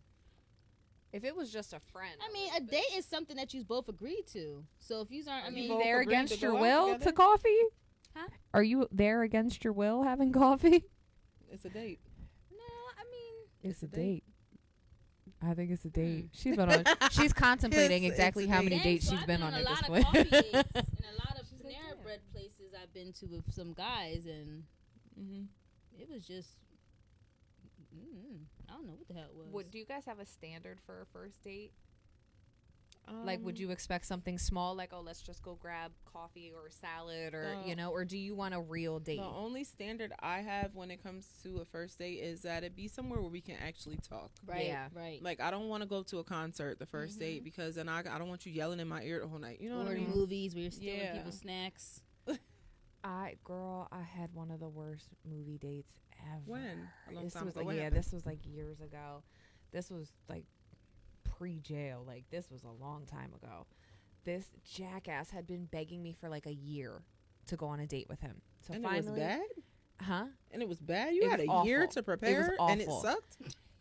if it was just a friend, I mean, a date is something that you both agreed to. So if you aren't, I You mean, you both there agreed to against go your out will together? to coffee? Huh? Are you there against your will having coffee? It's a date. no, I mean, It's a date. I think it's a date. She's been on. She's contemplating It's exactly a how date. many dang, dates so she's I've been on a at lot this of point. coffee dates and a lot of She's like, Panera "Yeah." Bread places I've been to with some guys, and Mm-hmm. it was just, I don't know what the hell it was. Do you guys have a standard for a first date? Like, would you expect something small, like, oh, let's just go grab coffee or a salad, or No. you know, or do you want a real date? The only standard I have when it comes to a first date is that it be somewhere where we can actually talk. Right, Yeah. right. Like I don't want to go to a concert the 1st date because then I don't want you yelling in my ear the whole night. You know or what I mean? movies where you're stealing Yeah. people's snacks. I had one of the worst movie dates ever. When? A long This time was ago. like, What yeah, happened? this was like years ago. This was like pre-jail. Like, this was a long time ago. This jackass had been begging me for like a year to go on a date with him. So And finally, it was bad? huh? And it was bad? You It had was a year awful. to prepare and it awful. sucked?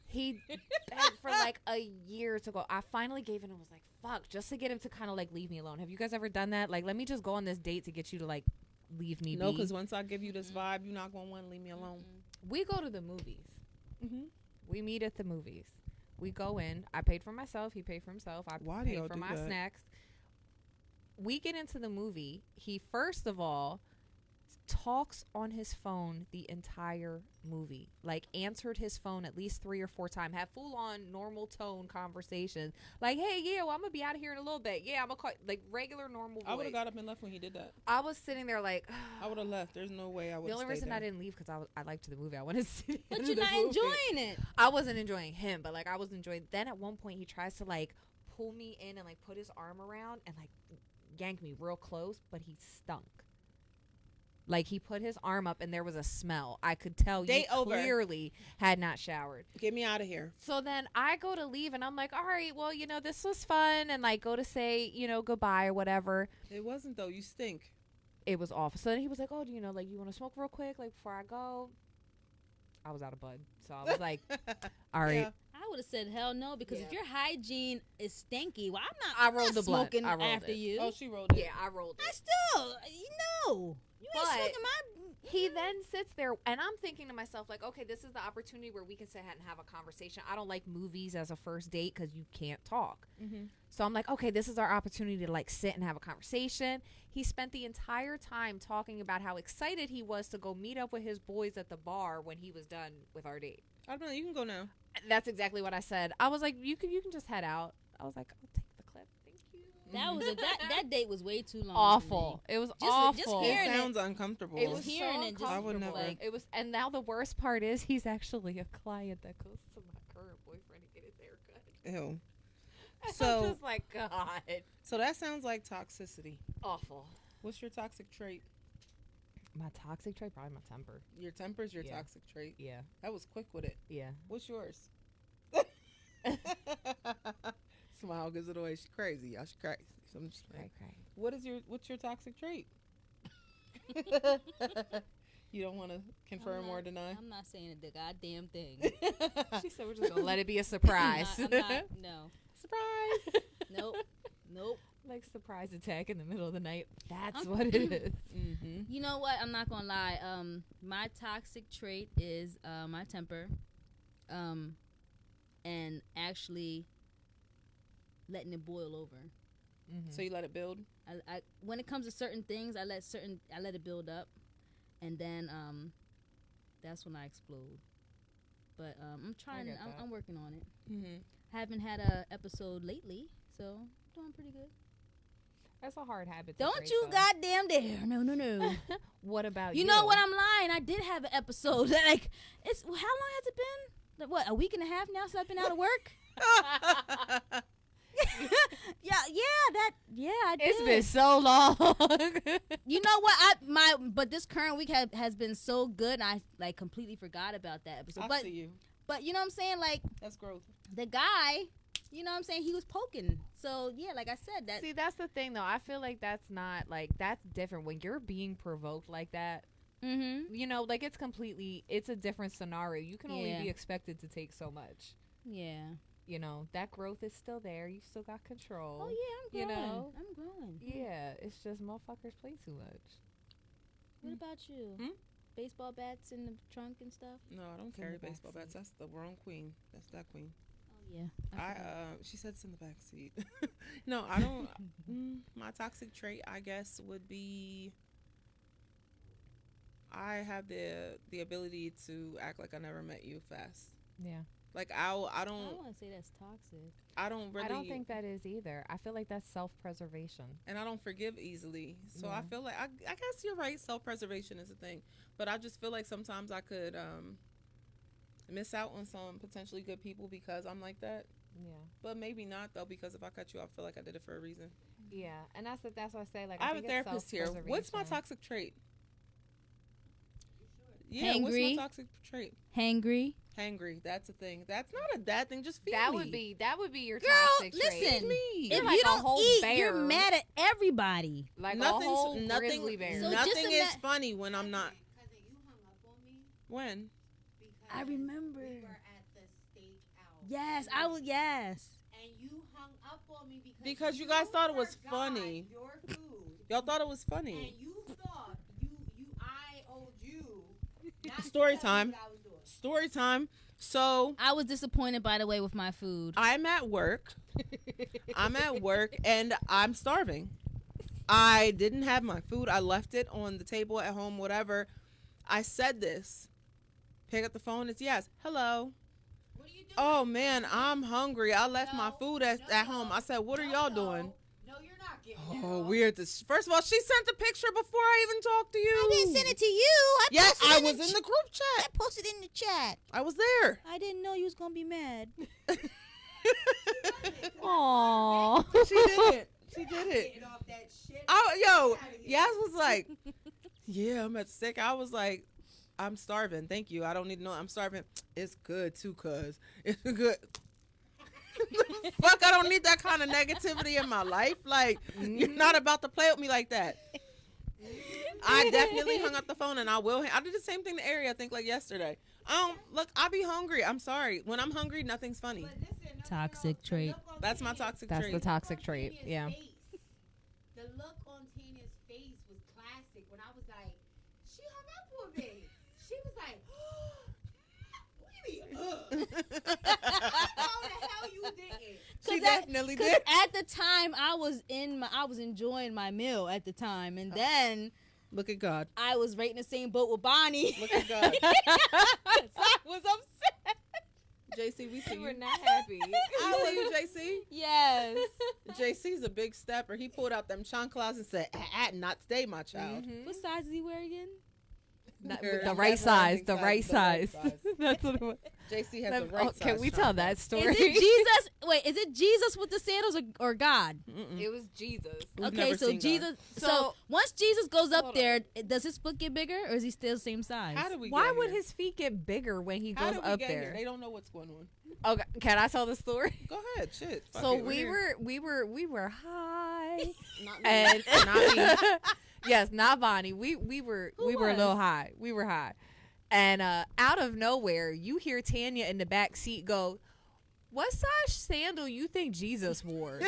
He begged for like a year to go. I finally gave in and was like, fuck, just to get him to kind of like leave me alone. Have you guys ever done that? Like, let me just go on this date to get you to like leave me No, be. because once I give you this vibe, you're not going to want to leave me alone. We go to the movies. Mm-hmm. We meet at the movies. We go in. I paid for myself. He paid for himself. I Why do y'all paid for do my that? snacks. We get into the movie. He first of all talks on his phone the entire movie. Like, answered his phone at least 3 or 4 times. Had full on normal tone conversations. Like, hey, yeah, well, I'm gonna be out of here in a little bit. Yeah, I'm gonna call, like, regular normal voice. I would have got up and left when he did that. I was sitting there like, I would have left. There's no way I would the have only reason I didn't leave because I liked the movie. I wanted to see. But you're not enjoying it. I wasn't enjoying him, but like I was enjoying. Then at one point he tries to like pull me in and like put his arm around and like yank me real close, but he stunk. Like, he put his arm up and there was a smell. I could tell Date you over. clearly had not showered. Get me out of here. So then I go to leave and I'm like, all right, well, you know, this was fun, and like go to say, you know, goodbye or whatever. It wasn't, though. You stink. It was awful. So then he was like, oh, do you know, like, you want to smoke real quick, like, before I go? I was out of bud. So I was like, all right. Yeah. I would have said hell no, because if Yeah. your hygiene is stinky, well, I I'm rolled not the blunt. smoking I rolled after it. you. Oh, she rolled it. Yeah, I rolled it. I still, you ain't But smoking my. He then sits there, and I'm thinking to myself, like, okay, this is the opportunity where we can sit and have a conversation. I don't like movies as a first date because you can't talk. Mm-hmm. So I'm like, okay, this is our opportunity to, like, sit and have a conversation. He spent the entire time talking about how excited he was to go meet up with his boys at the bar when he was done with our date. I don't know. You can go now. That's exactly what I said. I was like, you can just head out. I was like, I'll take the clip. Thank you. That was that date was way too long. Awful. It was awful. hearing It it- sounds uncomfortable. It was hearing so it just- I would uncomfortable. never. Like, it was, and now the worst part is he's actually a client that goes to my current boyfriend to get his haircut. Ew. I'm So, just like, God, so that sounds like toxicity. awful. What's your toxic trait? My toxic trait, probably my temper. Your temper's your Yeah. toxic trait. Yeah, That was quick with it. yeah. What's yours? Smile gives it away. She's crazy. Y'all, she's crazy. So I'm just playing. Right. What's your toxic trait? You don't want to confirm or deny? I'm not saying the goddamn thing. She said we're just gonna let it be a surprise. I'm not, no. Surprise. Nope. Like surprise attack in the middle of the night. That's what it is. Mm-hmm. You know what? I'm not gonna lie. My toxic trait is my temper, and actually letting it boil over. So you let it build? I when it comes to certain things, I let it build up, and then that's when I explode. But I'm trying. get that. I'm working on it. Mm-hmm. Haven't had a episode lately, so doing pretty good. That's a hard habit. To Don't break, you though. goddamn dare! No. What about you? You know what? I'm lying. I did have an episode. Like, how long has it been? Like, what, a week and a half now since I've been out of work? I did. It's been so long. You know what? But this current week has been so good. And I like completely forgot about that episode. I But see you. but you know what I'm saying? Like, That's growth. the guy, you know what I'm saying? He was poking. So yeah, like I said, that See, that's the thing, though. I feel like that's not like that's different when you're being provoked like that. mm-hmm. You know, like it's a different scenario. You can only Yeah. be expected to take so much. Yeah. You know, that growth is still there. You still got control. Oh yeah, I'm You growing. know? I'm growing. Yeah, it's just motherfuckers play too much. What about you? Hmm? Baseball bats in the trunk and stuff? No, I don't It's in carry the back baseball bats. seat. That's the wrong queen. That's that queen. Oh yeah. I forgot. she said it's in the back seat. No, I don't. My toxic trait, I guess, would be I have the ability to act like I never met you fast. Yeah. Like I I don't don't want to say that's toxic. I don't really I don't think that is either. I feel like that's self-preservation. and I don't forgive easily. So I Yeah. feel like I guess you're right. Self-preservation is a thing, but I just feel like sometimes I could miss out on some potentially good people because I'm like that. Yeah. But maybe not though, because if I cut you off, I feel like I did it for a reason. Yeah, and that's what I say. Like I have a think it's therapist here. What's my self-preservation. toxic trait? Yeah, what's Hangry. my toxic trait? Hangry. Hangry. That's a thing. That's not a bad thing. Just feed That me. would be your Girl, toxic trait. listen. me. If You're like you a don't whole eat, bear. you're mad at everybody. Like Nothing's a whole nothing. grizzly bear. So nothing just is ima- funny when I'm not. Cousin, you hung up on me When? because I remember. we were at the steakhouse. Yes, I will. Yes. And you hung up on me Because you guys thought it was forgot funny. Your food. Y'all thought it was And funny. you thought I owed you. Not Story to tell time. you what I was doing. Story time. So I was disappointed, by the way, with my food. I'm at work. And I'm starving. I didn't have my food. I left it on the table at home, whatever. I said this. Pick up the phone. It's yes. Hello. What are you doing? Oh man, I'm hungry. I left my food at home. I said, what are y'all doing? No, you're not getting Oh, weird. First of all, she sent the picture before I even talked to you. I didn't send it to you. Yes, posted I it was in the group I chat. posted it in the chat. I was there. I didn't know you was gonna be mad. Aww. She did it. She did it. Get off that shit. Yas was like, yeah, I'm at sick. I was like, I'm starving. Thank you. I don't need to know. I'm starving. It's good too, cuz. It's good. Fuck, I don't need that kind of negativity in my life. Like, you're not about to play with me like that. I definitely hung up the phone, and I will. I did the same thing to Ari, I think, like yesterday. Look, I be hungry. I'm sorry. When I'm hungry, nothing's funny. But listen, Toxic trait. That's my toxic That's trait. the toxic trait. Yeah. The look on Tanya's face was classic when I was like, she hung up on me. She was like, what do you mean, how the hell you didn't? She that- definitely Because did. at the time I was enjoying my meal at the time, and then Look at God. I was right in the same boat with Bonnie. Look at God. So I was upset. JC, we see You were you. not happy. I see you, JC. Yes. JC's a big stepper. He pulled out them chanclas and said, not today, my child. What size does he wear again? Not- Her- the right that's size. her The size, right the right size. size. That's what it was. JC has the right size. Can we tell that story? Is it Jesus? Wait, is it Jesus with the sandals or God? Mm-mm. It was Jesus. We've Okay, never so seen God. Jesus. So, So- once Jesus goes Hold up there, does his foot get bigger, or is he still the same size? How do we Why get would here? his feet get bigger when he How goes did we up get there? here? They don't know what's going on. Okay, can I tell the story? Go ahead, shit. Fuck So it, we're here. we were high, Not me. and Not me. yes, not Bonnie. We were Who we were a was? little high. We were high, and out of nowhere, you hear Tanya in the back seat go, "What size sandal you think Jesus wore?"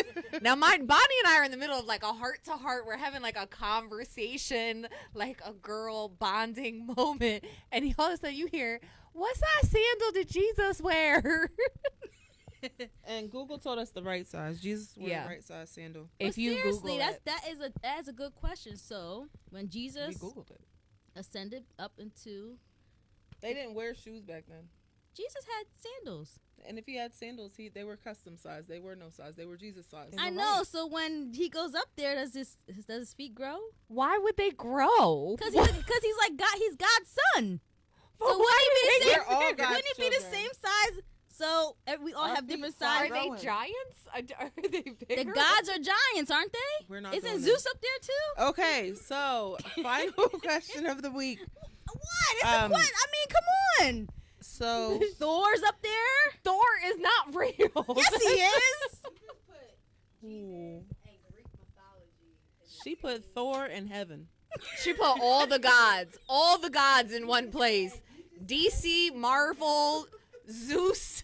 Now, Bonnie and I are in the middle of like a heart to heart. We're having like a conversation, like a girl bonding moment, and all of a sudden you hear, "What size sandal did Jesus wear?" And Google told us the right size. Jesus wore Yeah. the right size sandal. But If you seriously, Google it, that is a good question. So when we Jesus Googled it. ascended up into, They didn't wear shoes back then. Jesus had sandals. And if he had sandals, they were custom size. They were no size. They were Jesus size. I know. So when he goes up there, does his feet grow? Why would they grow? Because he's like God. He's God's son. But So why wouldn't he be the We're same? all God's Wouldn't he be the children. same size? So we all Our have feet different start sizes. Are they growing. giants? Are they bigger? The gods are giants, aren't they? We're not Isn't doing Zeus up there too? Okay, so final question of the week. What? It's a Um, question. I mean, come on. So Thor's up there. Thor is not real. Yes, he is. You just put Ooh. Jesus and Greek mythology. she put Thor in heaven. She put all the gods in one place. DC, Marvel, Zeus,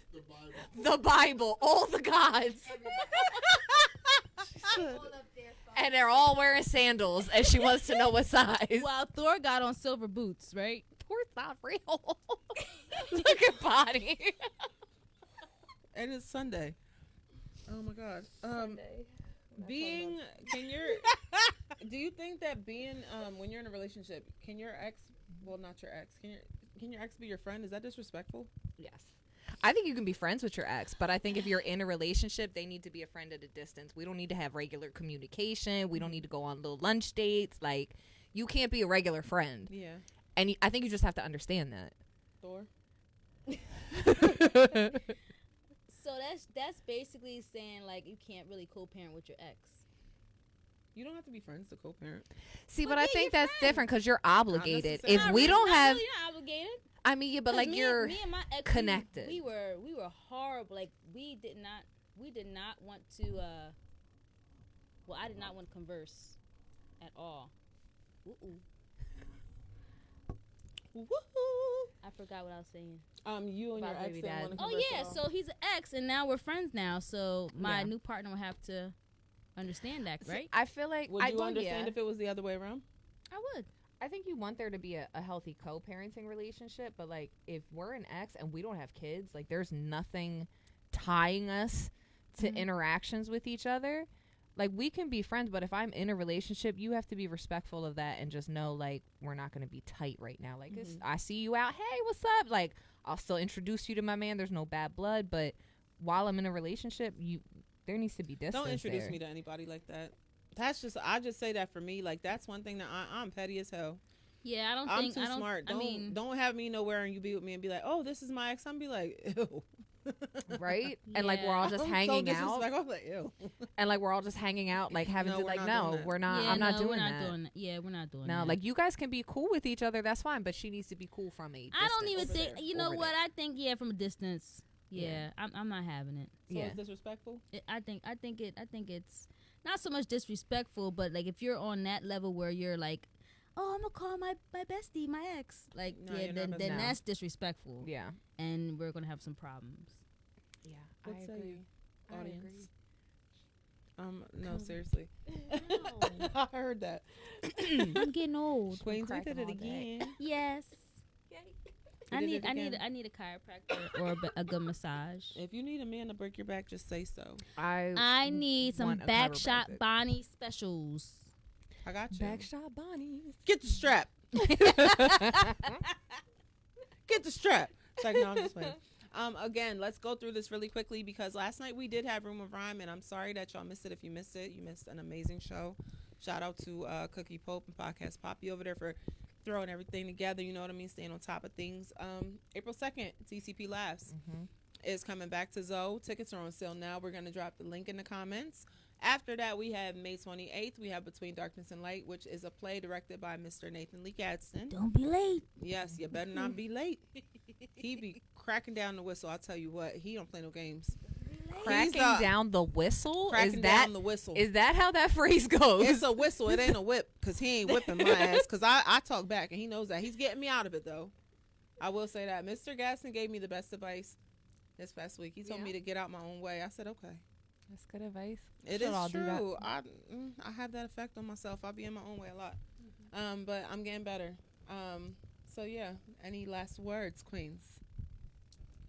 the Bible, all the gods. all up there. And they're all wearing sandals, and she wants to know what size. Well, Thor got on silver boots, right? Thor's not real. Look at Bonnie. And it's Sunday. Oh my God. Being do you think that being when you're in a relationship, can your ex, well, not your ex, can your ex be your friend? Is that disrespectful? Yes. I think you can be friends with your ex, but I think if you're in a relationship, they need to be a friend at a distance. We don't need to have regular communication. We don't need to go on little lunch dates. Like, you can't be a regular friend. Yeah. And I think you just have to understand that. Thor. So that's basically saying like you can't really co-parent with your ex. You don't have to be friends to co-parent. See, Well, but I yeah, think you're that's friends. different because you're obligated. If necessarily. we don't have, You're not obligated. I mean, yeah, but 'Cause like me, you're me and my ex, connected. We were horrible. Like we did not want to. Well, I did not want to converse at all. Ooh. Woohoo! I forgot what I was saying. You and your About ex baby didn't dad. want to Oh converse yeah, at all. so he's an ex, and now we're friends now. So my Yeah. new partner will have to understand that, See, right? I feel like Would I you well, understand yeah. if it was the other way around? I would. I think you want there to be a healthy co-parenting relationship, but like if we're an ex and we don't have kids, like there's nothing tying us to interactions with each other. Like we can be friends, but if I'm in a relationship, you have to be respectful of that and just know like we're not going to be tight right now. Like I see you out, hey, what's up? Like I'll still introduce you to my man. There's no bad blood, but while I'm in a relationship, there needs to be distance. Don't introduce there. me to anybody like that. That's just I just say that for me. Like that's one thing that I'm petty as hell. Yeah, I don't I'm think too I don't. smart. I mean, Don't have me nowhere and you be with me and be like, oh, this is my ex. I'm be like, ew. Right? And like we're all just I'm so hanging out. disrespectful. I'm like, ew. And like we're all just hanging out, like having No, to we're like, not no, doing that. we're not. yeah, I'm not no, doing we're not that. doing that. Yeah, we're not doing No, that. like you guys can be cool with each other. That's fine, but she needs to be cool from a distance. I don't even over think. there. You know Over what? there. I think from a distance. Yeah, I'm not having it. So Yeah. it's disrespectful. I think it's not so much disrespectful, but like if you're on that level where you're like, oh, I'm gonna call my bestie, my ex, like No, yeah, you're not then best- that's disrespectful, Yeah. and we're gonna have some problems. Yeah. What I say agree. you, I audience? agree. No, seriously. I heard that. I'm getting old. Queens, we cracking did it all day. again. Yes. We I did need it I need again. I need a chiropractor or a good massage. If you need a man to break your back, just say so. I need some want a back chiropractic. shot Bonnie specials. I got you. Backshot Bonnies. Get the strap. Get the strap. It's like, no, I'm just playing. Again, let's go through this really quickly because last night we did have Room of Rhyme, and I'm sorry that y'all missed it. If you missed it, you missed an amazing show. Shout out to Cookie Pope and Podcast Poppy over there for throwing everything together. You know what I mean? Staying on top of things. April 2nd, TCP Laughs is coming back to Zoe. Tickets are on sale now. We're going to drop the link in the comments. After that, we have May 28th. We have Between Darkness and Light, which is a play directed by Mr. Nathan Lee Gadsden. Don't be late. Yes, you better not be late. He be cracking down the whistle. I'll tell you what, he don't play no games. Cracking down the whistle. Cracking Is that down the whistle. is that how that phrase goes? It's a whistle. It ain't a whip because he ain't whipping my ass because I talk back and he knows that. He's getting me out of it, though. I will say that. Mr. Gadsden gave me the best advice this past week. He told me to get out my own way. I said, okay. That's good advice. It Should is all do that. true. I have that effect on myself. I be in my own way a lot. But I'm getting better. So, yeah. Any last words, Queens?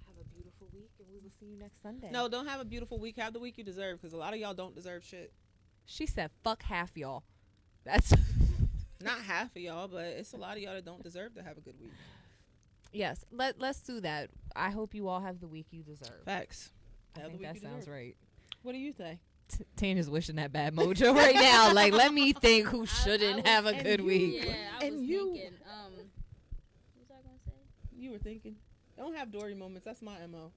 Have a beautiful week, and we will see you next Sunday. No, don't have a beautiful week. Have the week you deserve because a lot of y'all don't deserve shit. She said, "Fuck half y'all." That's Not half of y'all, but it's a lot of y'all that don't deserve to have a good week. yes. Let's do that. I hope you all have the week you deserve. Facts. I Have the think week that you sounds deserve. right. What do you think? Tanya's wishing that bad mojo right now. Like, let me think who shouldn't have a good week. Yeah, I And was you. thinking. What was I gonna say? You were thinking. Don't have Dory moments. That's my MO.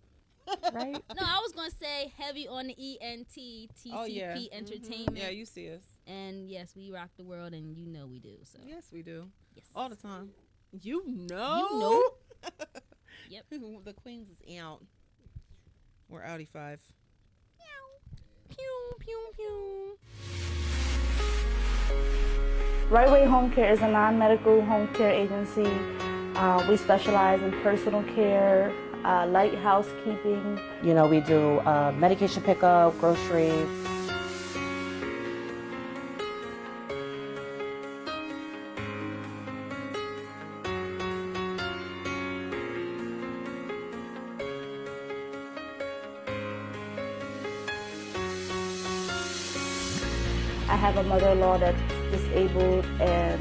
Right? No, I was gonna say heavy on the ENT TCP Oh, yeah. Entertainment. Yeah, you see us. And yes, we rock the world, and you know we do. So Yes, we do. yes, All the time. You know. You know. Yep. The Queens is out. We're outie 5. Pew, pew, pew. Right Way Home Care is a non-medical home care agency. We specialize in personal care, light housekeeping. You know, we do medication pickup, groceries. I have a mother-in-law that's disabled, and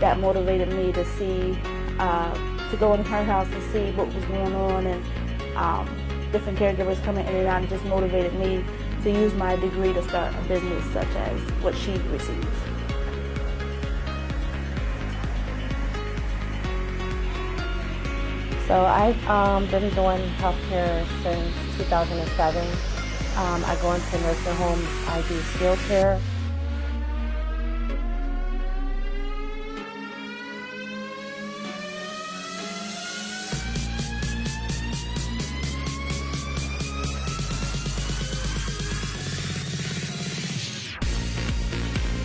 that motivated me to see, to go in her house and see what was going on, and different caregivers coming in and out, and just motivated me to use my degree to start a business such as what she receives. So I've been doing healthcare since 2007. I go into nursing homes. I do skilled care.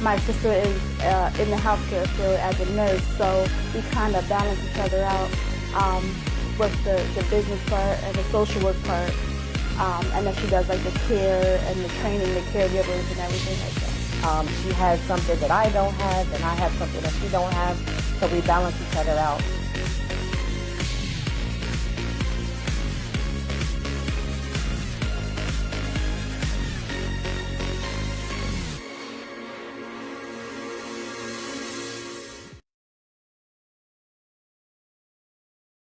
my sister is in the healthcare field as a nurse, so we kind of balance each other out with the business part and the social work part. And then she does like the care and the training, the caregivers and everything like that. She has something that I don't have, and I have something that she don't have, so we balance each other out.